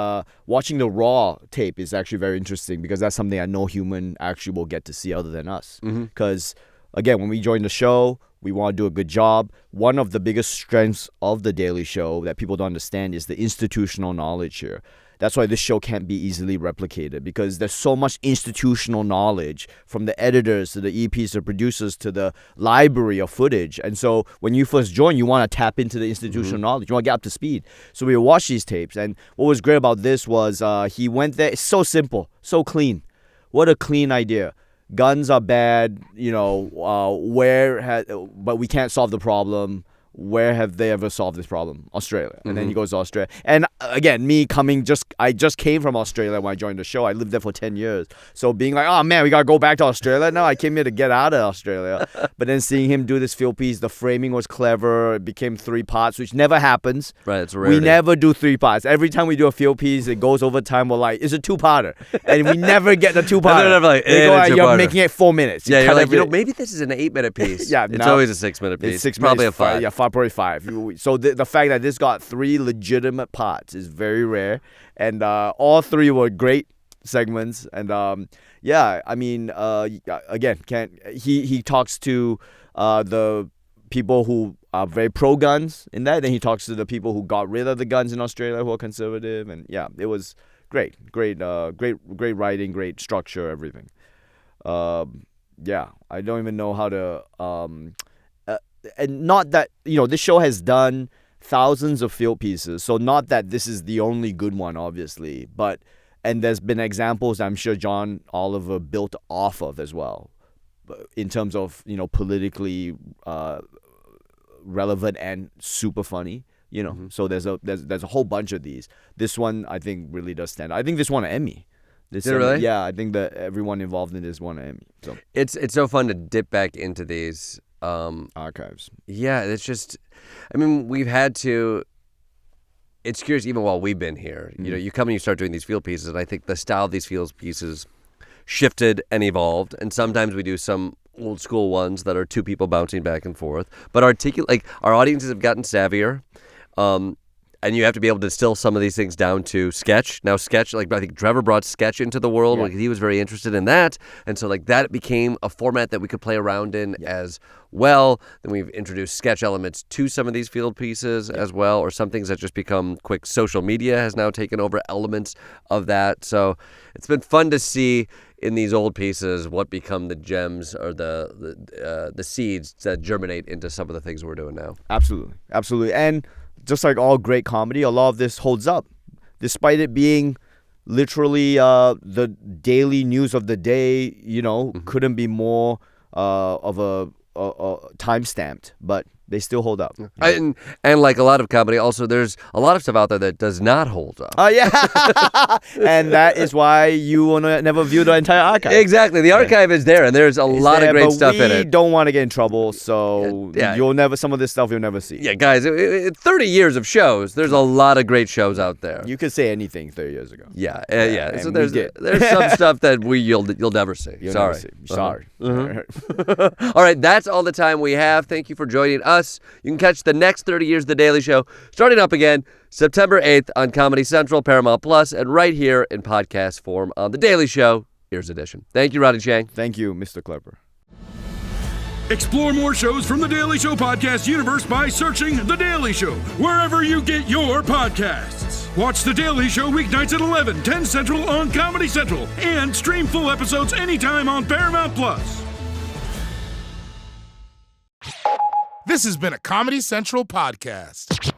Speaker 2: watching the raw tape is actually very interesting because that's something that no human actually will get to see other than us. Because again, when we join the show, we want to do a good job. One of the biggest strengths of the Daily Show that people don't understand is the institutional knowledge here. that's why this show can't be easily replicated, because there's so much institutional knowledge from the editors to the EPs to producers to the library of footage. And so when you first join, you want to tap into the institutional knowledge. You want to get up to speed. So we watch these tapes. And what was great about this was he went there. It's so simple, so clean. What a clean idea. Guns are bad, but we can't solve the problem. Where have they ever solved this problem? Australia. And then he goes to Australia. And again, I just came from Australia when I joined the show. I lived there for 10 years. So being like, oh man, we got to go back to Australia. No, I came here to get out of Australia. But then seeing him do this field piece, the framing was clever. It became 3 parts, which never happens.
Speaker 1: Right, it's a rarity.
Speaker 2: We never do 3 parts. Every time we do a field piece, it goes over time. We're like, it's a 2-parter. And we never get the 2-parter.
Speaker 1: They're never like,
Speaker 2: you're making it 4 minutes.
Speaker 1: Yeah, you're like, maybe this is an 8-minute piece.
Speaker 2: Yeah,
Speaker 1: it's always a 6-minute piece.
Speaker 2: It's 6
Speaker 1: probably
Speaker 2: minutes,
Speaker 1: a 5.
Speaker 2: Yeah, probably 5. So the fact that this got 3 legitimate parts is very rare, and all 3 were great segments. And again, he talks to the people who are very pro guns in that, then he talks to the people who got rid of the guns in Australia who are conservative, and yeah, it was great writing, great structure, everything. I don't even know how to. And not that, this show has done thousands of field pieces, so not that this is the only good one, obviously, and there's been examples I'm sure John Oliver built off of as well, in terms of, politically relevant and super funny, so there's a whole bunch of these. This one, I think, really does stand out. I think this won an Emmy.
Speaker 1: Did it really?
Speaker 2: Yeah, I think that everyone involved in this won an Emmy. So
Speaker 1: it's so fun to dip back into these
Speaker 2: archives.
Speaker 1: Yeah, it's just, we've had to. It's curious, even while we've been here, you come and you start doing these field pieces, and I think the style of these field pieces shifted and evolved. And sometimes we do some old school ones that are 2 people bouncing back and forth, but our audiences have gotten savvier. And you have to be able to distill some of these things down to sketch. Now, sketch, I think Trevor brought sketch into the world.
Speaker 2: Yeah.
Speaker 1: He was very interested in that. And so, that became a format that we could play around in as well. Then we've introduced sketch elements to some of these field pieces as well, or some things that just become quick. Social media has now taken over elements of that. So it's been fun to see in these old pieces what become the gems or the seeds that germinate into some of the things we're doing now.
Speaker 2: Absolutely. And just like all great comedy, a lot of this holds up, despite it being literally the daily news of the day. Couldn't be more of a time-stamped, but they still hold up.
Speaker 1: And like a lot of comedy, also there's a lot of stuff out there that does not hold up.
Speaker 2: Oh yeah, and that is why you will never view the entire archive.
Speaker 1: Exactly, the archive is there, and there's a lot of great stuff in it.
Speaker 2: We don't want to get in trouble, so you'll never. Some of this stuff you'll never see.
Speaker 1: Yeah, guys, 30 years of shows. There's a lot of great shows out there.
Speaker 2: You could say anything 30 years ago.
Speaker 1: Yeah. So there's some stuff that you'll never see.
Speaker 2: Sorry. Never see. Sorry.
Speaker 1: All right, that's all the time we have. Thank you for joining us. You can catch the next 30 years of The Daily Show starting up again September 8th on Comedy Central, Paramount Plus, and right here in podcast form on The Daily Show, Ears Edition. Thank you, Ronny Chieng.
Speaker 2: Thank you, Mr. Klepper.
Speaker 18: Explore more shows from The Daily Show podcast universe by searching The Daily Show wherever you get your podcasts. Watch The Daily Show weeknights at 11, 10 Central on Comedy Central, and stream full episodes anytime on Paramount Plus.
Speaker 19: This has been a Comedy Central podcast.